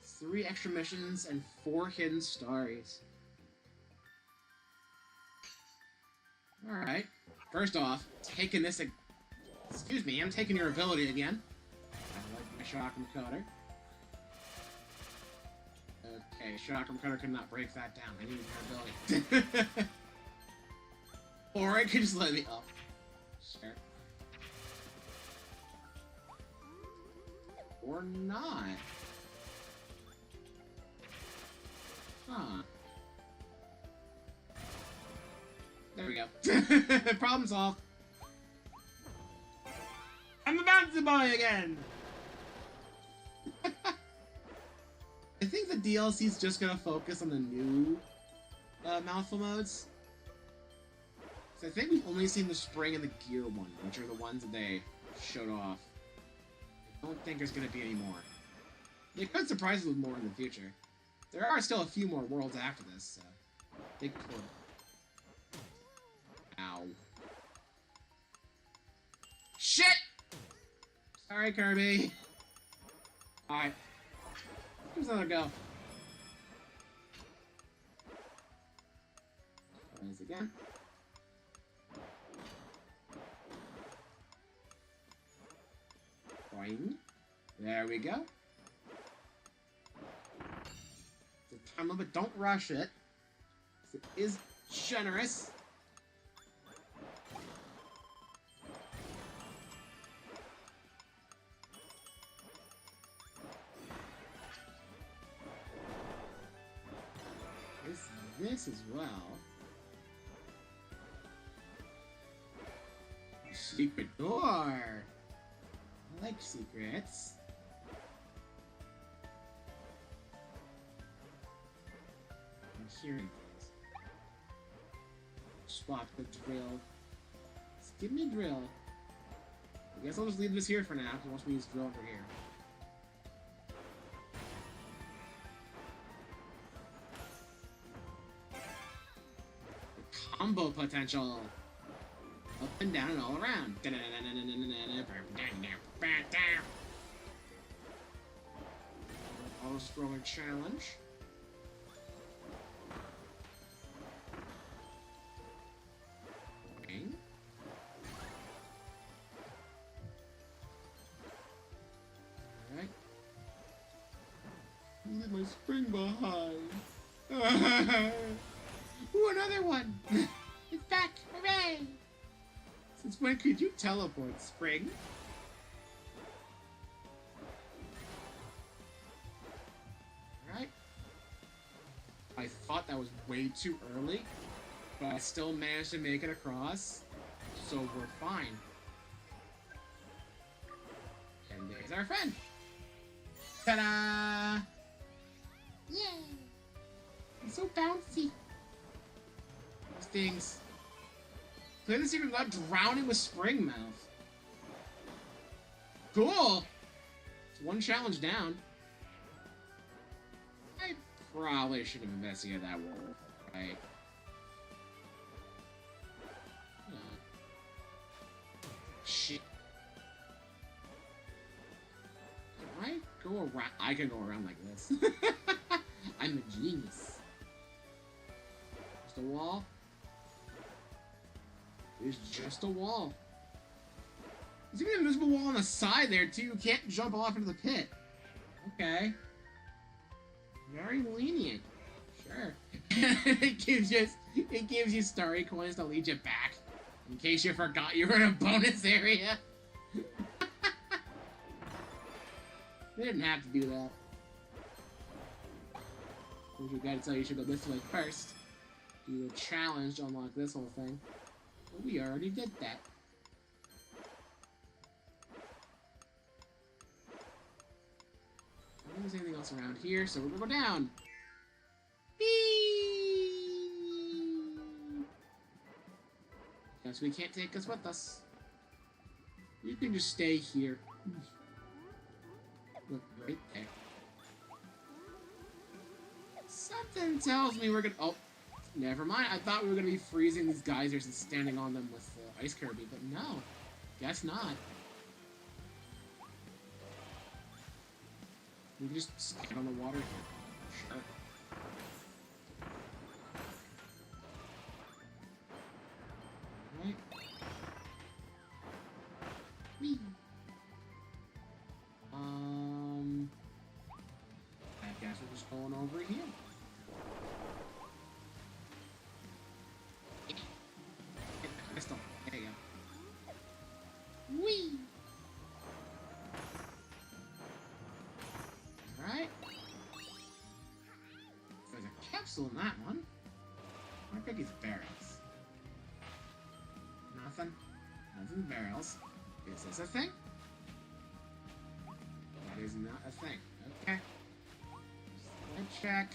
3 extra missions and 4 hidden stories. Alright. First off, taking this... Excuse me, I'm taking your ability again. I like my Chakram Cutter. Okay, Chakram Cutter could not break that down. I need your ability. Or it could just let me up. Sure. Or not. Huh. There we go. Problem solved. I'm the bouncy boy again! I think the DLC's just gonna focus on the new mouthful modes. So I think we've only seen the spring and the gear one, which are the ones that they showed off. I don't think there's gonna be any more. They could surprise us with more in the future. There are still a few more worlds after this, so they could. Ow. Shit! Sorry, Kirby. Alright. Here's another go. Try this again. Boing. There we go. It's a time limit. Don't rush it. It is generous. This as well. Secret door. I like secrets. I'm hearing things. Spot the drill. Just give me a drill. I guess I'll just leave this here for now, because once we use drill over here. Combo potential. Up and down and all around. Auto-scrolling challenge. Okay. Alright. Leave my spring behind. Ooh, another one! It's back! Hooray! Since when could you teleport, Spring? Alright. I thought that was way too early, but I still managed to make it across, so we're fine. And there's our friend! Ta-da! Yay! It's so bouncy! Things. Clear the secret without drowning with spring mouth. Cool! It's one challenge down. I probably should have investigated that world, right? Shit. Can I go around? I can go around like this. I'm a genius. Just a wall? It's just a wall. There's even an invisible wall on the side there, too. You can't jump off into the pit. Okay. Very lenient. Sure. it gives you story coins to lead you back. In case you forgot you were in a bonus area. They didn't have to do that. Which I gotta tell you, you should go this way first. Do a challenge to unlock this whole thing. But we already did that. I don't think there's anything else around here, so we're gonna go down. Guess we can't take us with us. You can just stay here. Look, right there. Something tells me we're gonna... Oh, never mind. I thought we were gonna be freezing these geysers and standing on them with Ice Kirby, but no. Guess not. We can just stand on the water here. Sure. Right. Whee. I guess we're just going over here. Crystal. There you go. Whee! Alright. There's a capsule in that one. I think it's barrels. Nothing. Nothing barrels. Is this a thing? That is not a thing. Okay. Let's check.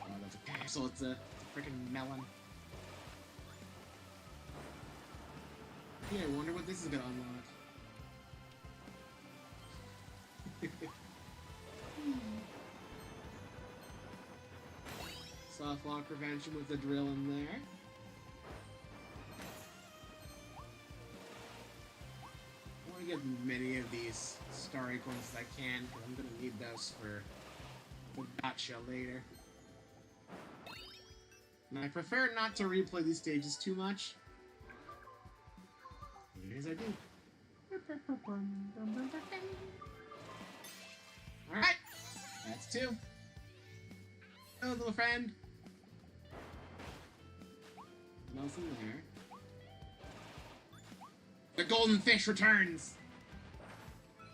Oh, that's a capsule. It's a freaking melon. Yeah, I wonder what this is gonna unlock. Soft lock prevention with the drill in there. I want to get many of these star acorns as I can, because I'm going to need those for the gotcha later. And I prefer not to replay these stages too much. As I do. Alright! That's 2. Hello, little friend. Nothing there. The golden fish returns!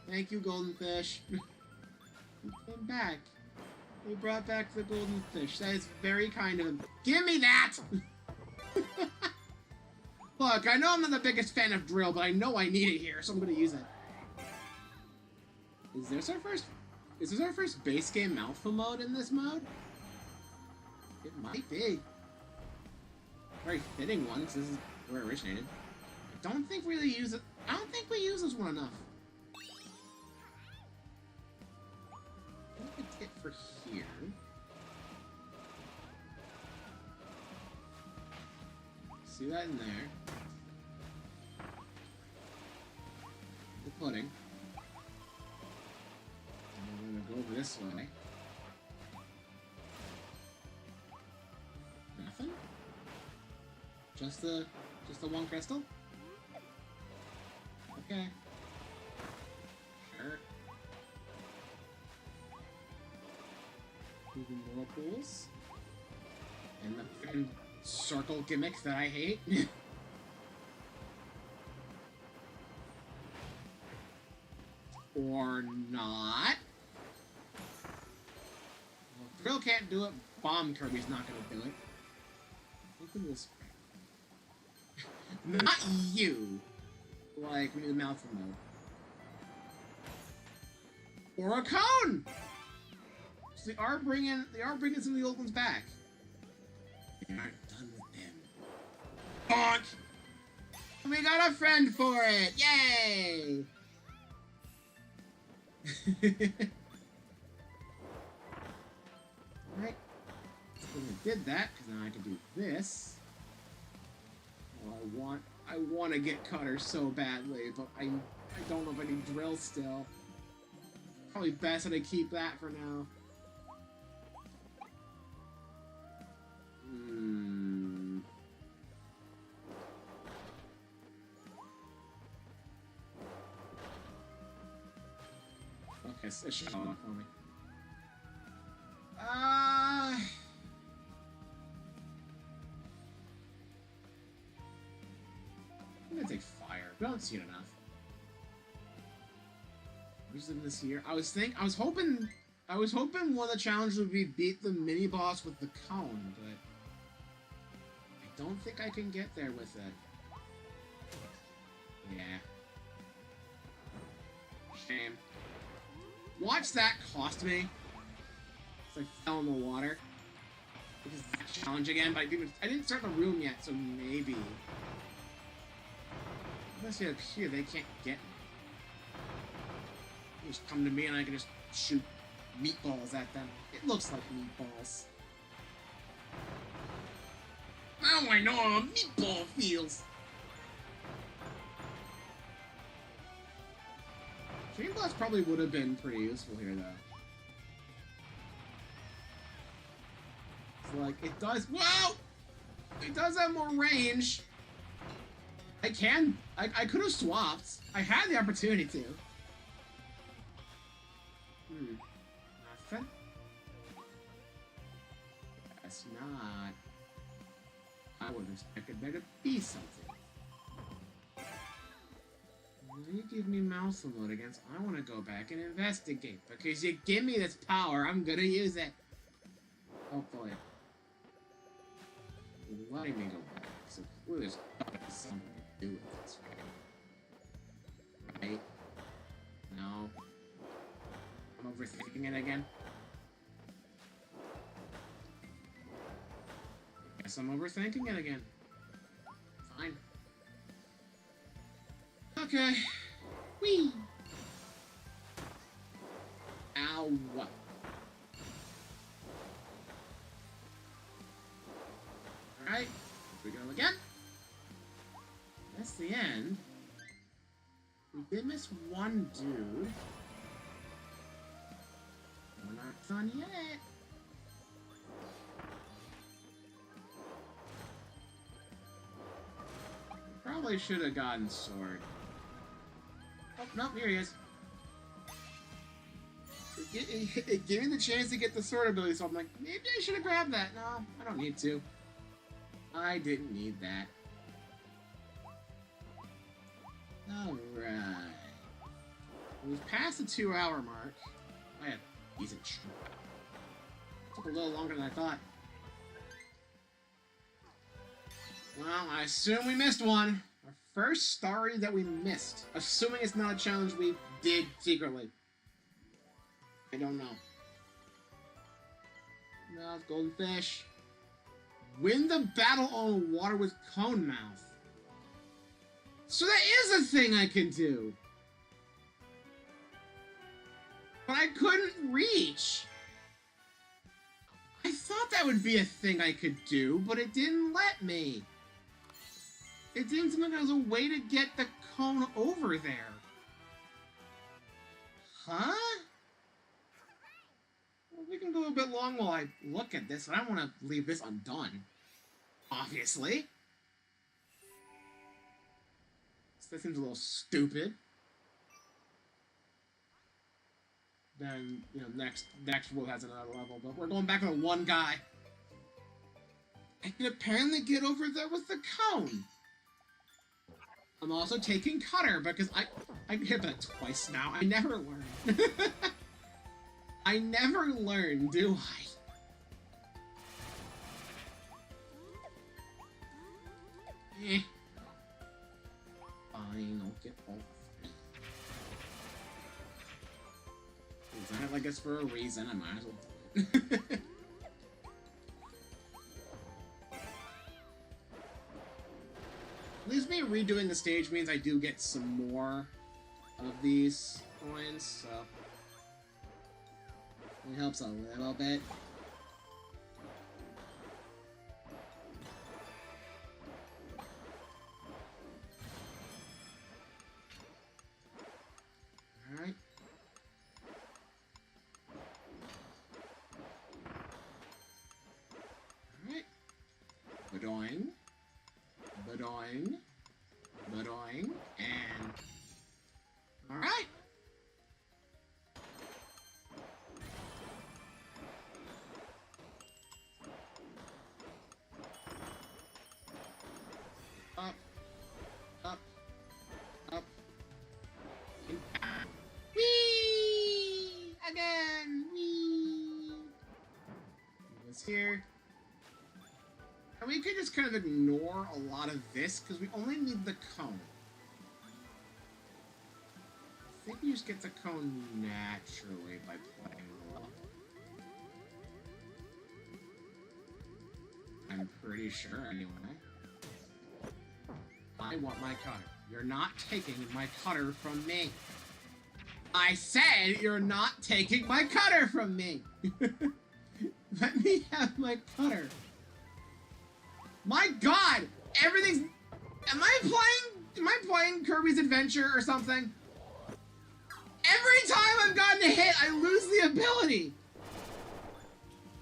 Thank you, golden fish. You came back. They brought back the golden fish. That is very kind of him. Give me that! Look, I know I'm not the biggest fan of drill, but I know I need it here, so I'm gonna use it. Is this our first base game mouthful mode in this mode? It might be. Very fitting one, since this is where it originated. I don't think we really use it. I don't think we use this one enough. I think it's it for here. See that in there. The pudding. And we're gonna go over this way. Nothing? Just the one crystal? Okay. Sure. Moving whirlpools. And the freaking circle gimmicks that I hate. Or not. Well, Drill can't do it. Bomb Kirby's not gonna do it. Open this. Not you! Like, we need the mouth mode. Or a cone! So they are bringing some of the old ones back. They aren't done with them. Bonk! We got a friend for it! Yay! Right. So we did that, because now I can do this. Oh, I want to get Cutter so badly, but I don't know if I need Drill still. Probably best that I keep that for now. Okay, it's shut off for me. I'm gonna take fire. We don't see it enough. Using this here. I was hoping I was hoping one of the challenges would be beat the mini boss with the cone, but I don't think I can get there with it. Yeah. Shame. Watch that cost me. As I fell in the water. Which is the challenge again, but I didn't start the room yet, so maybe. Unless you're up here, they can't get me. They just come to me and I can just shoot meatballs at them. It looks like meatballs. Now I know how a meatball feels. Dream Blast probably would have been pretty useful here, though. It's like, it does... Whoa! It does have more range. I could have swapped. I had the opportunity to. Nothing? Guess not. I would have expected there to be something. You give me mouse mode against, I want to go back and investigate. Because you give me this power, I'm gonna use it. Hopefully. Letting me go back. So clearly there's something to do with this, right? No. I'm overthinking it again. Guess I'm overthinking it again. Fine. Okay. Whee! Ow. Alright. Here we go again. That's the end. We did miss one dude. We're not done yet. Probably should have gotten sword. Oh, no, here he is. It gave me the chance to get the sword ability, so I'm like, maybe I should have grabbed that. No, I don't need to. I didn't need that. Alright. We've passed the 2-hour mark. I had a decent streak. Took a little longer than I thought. Well, I assume we missed one. Our first story that we missed. Assuming it's not a challenge we did secretly. I don't know. No, it's golden fish. Win the battle on water with cone mouth. So that is a thing I can do. But I couldn't reach. I thought that would be a thing I could do, but it didn't let me. It didn't seem like there was a way to get the cone over there. Huh? Well, we can go a bit long while I look at this, but I don't want to leave this undone. Obviously. So that seems a little stupid. Then, you know, next world has another level, but we're going back to one guy. I can apparently get over there with the cone. I'm also taking Cutter because I hit that twice now. I never learn. I never learn, do I? Eh. Fine, I'll get off. I guess for a reason, I might as well do it. At least me redoing the stage means I do get some more of these coins, so it helps a little bit. Alright. Alright. Badoing. Badoing. Badoing. And... Alright! Up. Up. Up. And... Whee! Again! Whee! here. And we could just kind of ignore a lot of this, because we only need the cone. I think you just get the cone naturally by playing the level. I'm pretty sure, anyway. I want my cutter. You're not taking my cutter from me. I said you're not taking my cutter from me. Let me have my cutter. My God, everything's. Am I playing Kirby's Adventure or something? Every time I've gotten a hit, I lose the ability.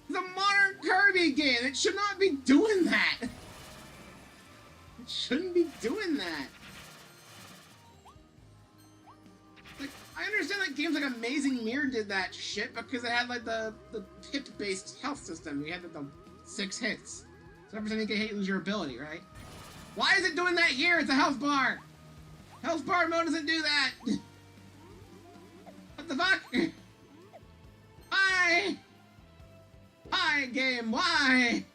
It's a modern Kirby game. It should not be doing that. It shouldn't be doing that. Like, I understand that games like Amazing Mirror did that shit because it had like the hit-based health system. You had the 6 hits. So every time you get hit, you lose your ability, right? Why is it doing that here? It's a health bar. Health bar mode doesn't do that. What the fuck? Why? Why, game? Why?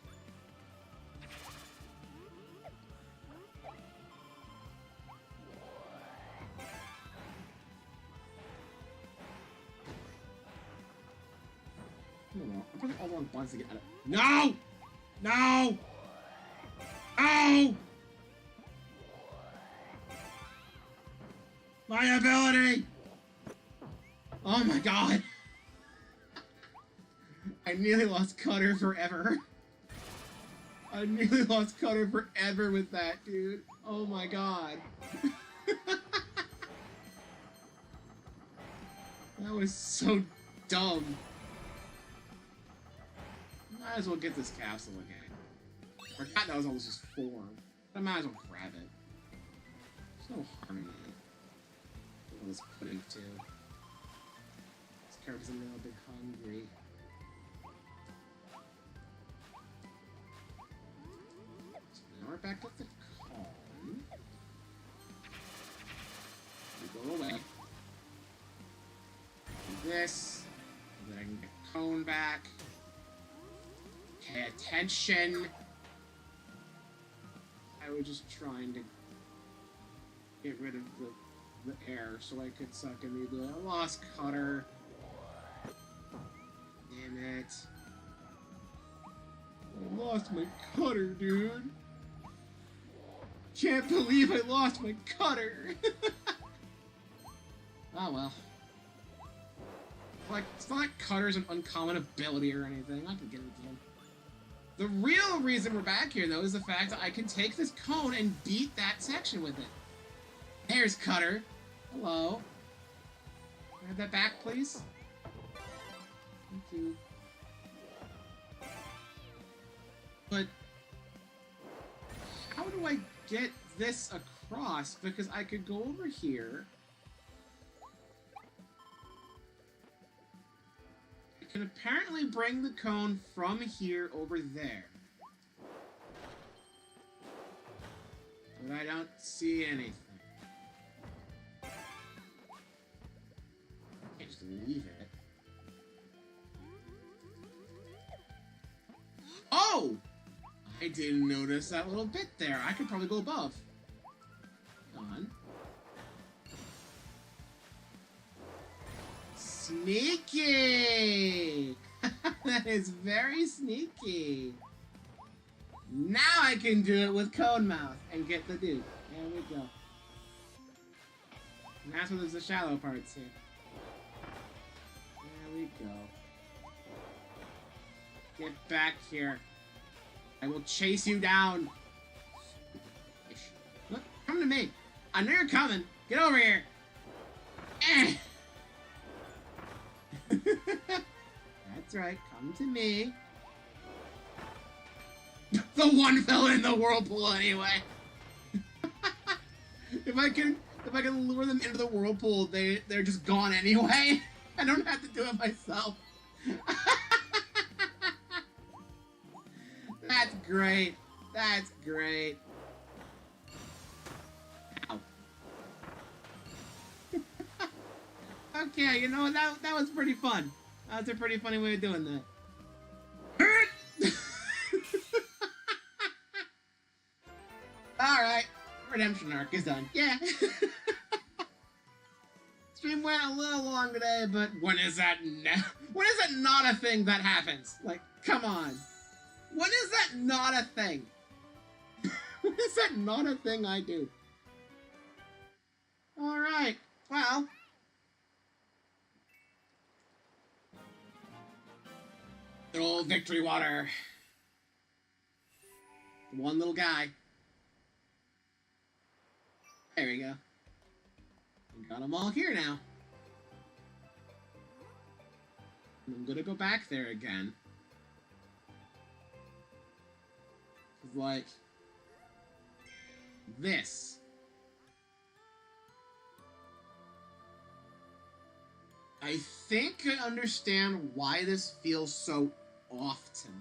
I'm putting all the wrong buttons to get out of. No! No! No! My ability! Oh my God! I nearly lost Cutter forever. I nearly lost Cutter forever with that, dude. Oh my God. That was so dumb. Might as well get this capsule again. I forgot that was almost just 4. But I might as well grab it. There's no harm in it. I'll just put in 2. This Kirby's a little bit hungry. So now we're back up the cone. We go away. Do this. And then I can get cone back. Pay attention. I was just trying to get rid of the air so I could suck immediately. I lost Cutter. Damn it. I lost my Cutter, dude. Can't believe I lost my Cutter. Oh well. It's not like Cutter's an uncommon ability or anything. I can get it again. The real reason we're back here, though, is the fact that I can take this cone and beat that section with it. There's Cutter. Hello. Can I have that back, please? Thank you. But how do I get this across? Because I could go over here. I can apparently bring the cone from here over there. But I don't see anything. I can't just leave it. Oh! I didn't notice that little bit there. I could probably go above. On. Sneaky! That is very sneaky. Now I can do it with Cone Mouth and get the dude. There we go. And that's what there's the shallow parts here. There we go. Get back here. I will chase you down. Look, come to me. I know you're coming. Get over here. Eh. That's right. Come to me. The one fell in the whirlpool anyway. If I can lure them into the whirlpool, they're just gone anyway. I don't have to do it myself. That's great. That's great. Ow. Okay, you know, that was pretty fun. That was a pretty funny way of doing that. Redemption arc is done. Yeah. Stream went a little long today, but when is that not a thing that happens? Like, come on. When is that not a thing? When is that not a thing I do? Alright, well. Good old victory water. One little guy. There we go. We got them all here now. I'm gonna go back there again. Like this. I think I understand why this feels so off to me.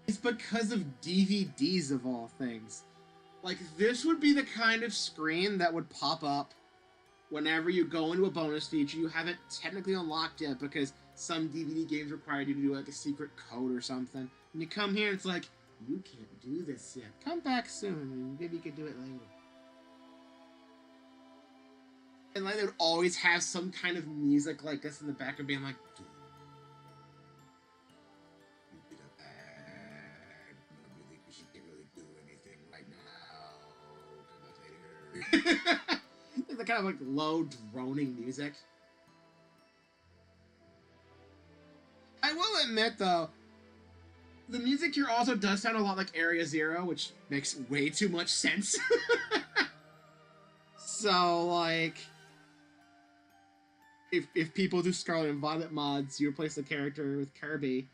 It's because of DVDs of all things. Like, this would be the kind of screen that would pop up whenever you go into a bonus feature you haven't technically unlocked yet because some DVD games require you to do like a secret code or something. And you come here and it's like, you can't do this yet. Come back soon and maybe you can do it later. And like they would always have some kind of music like this in the background being like, you did a bad. I really wish you can't really do anything right now. Come back later. It's the kind of like low droning music. I will admit though, the music here also does sound a lot like Area Zero, which makes way too much sense. So like, if people do Scarlet and Violet mods, you replace the character with Kirby.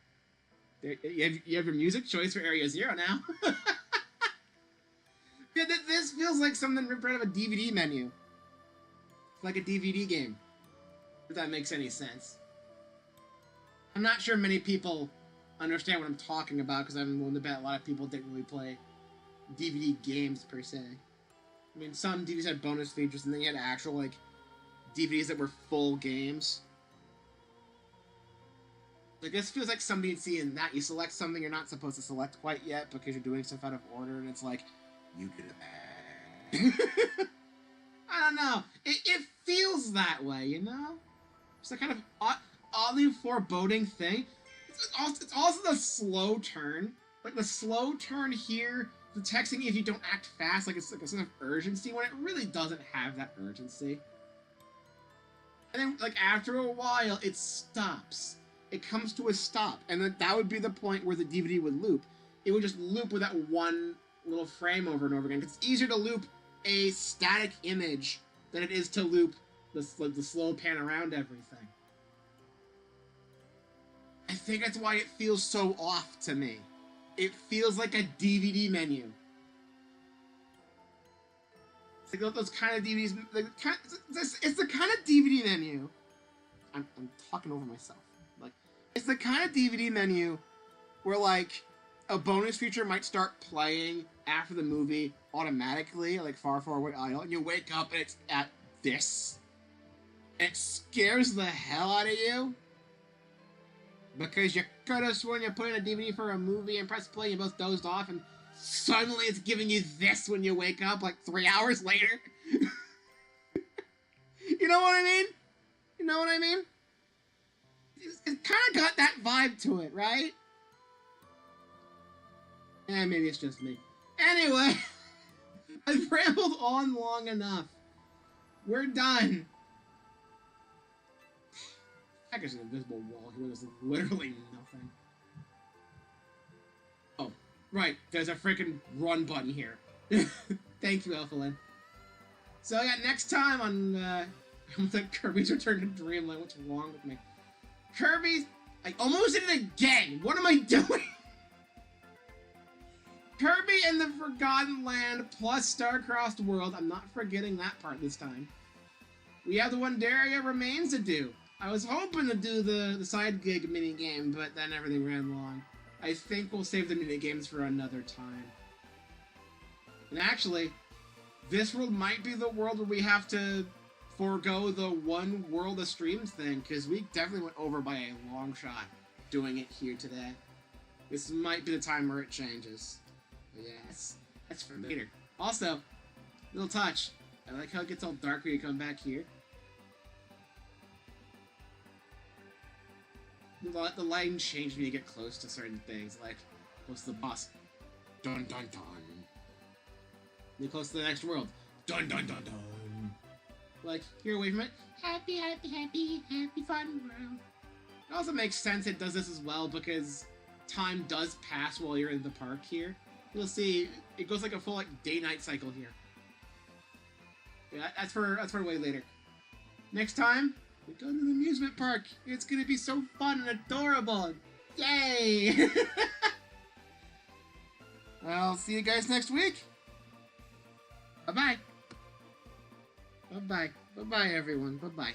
You have your music choice for Area Zero now. Yeah, this feels like something ripped out of a DVD menu. It's like a DVD game. If that makes any sense. I'm not sure many people understand what I'm talking about because I'm willing to bet a lot of people didn't really play DVD games per se. I mean, some DVDs had bonus features and then you had actual, like, DVDs that were full games. Like, this feels like something you'd see in that. You select something you're not supposed to select quite yet because you're doing stuff out of order, and it's like, you did it. I don't know. It feels that way, you know? It's a kind of oddly foreboding thing. It's also the slow turn. Like, the slow turn here, the texting if you don't act fast, like it's like a sense of urgency when it really doesn't have that urgency. And then, like, after a while, it stops. It comes to a stop. And then that would be the point where the DVD would loop. It would just loop with that one little frame over and over again. It's easier to loop a static image than it is to loop the slow pan around everything. I think that's why it feels so off to me. It feels like a DVD menu. It's like those kind of DVDs. It's the kind of DVD menu. I'm talking over myself. Like, it's the kind of DVD menu where, like, a bonus feature might start playing after the movie automatically, like Far, Far Away Idol, and you wake up and it's at this. And it scares the hell out of you. Because you could have sworn you put in a DVD for a movie and press play and you both dozed off and suddenly it's giving you this when you wake up like 3 hours later. You know what I mean? You know what I mean? It kind of got that vibe to it, right? Eh, maybe it's just me. Anyway, I've rambled on long enough. We're done. Heck, there's an invisible wall here. There's literally nothing. Oh, right. There's a freaking run button here. Thank you, Elfalin. So yeah, next time on Kirby's Return to Dreamland. What's wrong with me? Kirby's... I almost did it again! What am I doing? Kirby and the Forgotten Land plus Star-Crossed World. I'm not forgetting that part this time. We have the Wonderia Remains to do. I was hoping to do the side gig minigame, but then everything ran long. I think we'll save the minigames for another time. And actually, this world might be the world where we have to forego the one world of streams thing, because we definitely went over by a long shot doing it here today. This might be the time where it changes. But yes, that's for later. Also, little touch. I like how it gets all dark when you come back here. The lighting changes when you get close to certain things, like close to the boss. Dun dun dun. You're close to the next world. Dun dun dun dun. Like, you're away from it. Happy, happy, happy, happy fun world. It also makes sense it does this as well because time does pass while you're in the park here. You'll see it goes like a full like day-night cycle here. Yeah, that's for way later. Next time, we go to the amusement park. It's gonna be so fun and adorable. Yay! I'll see you guys next week. Bye-bye. Bye-bye. Bye-bye, everyone. Bye-bye.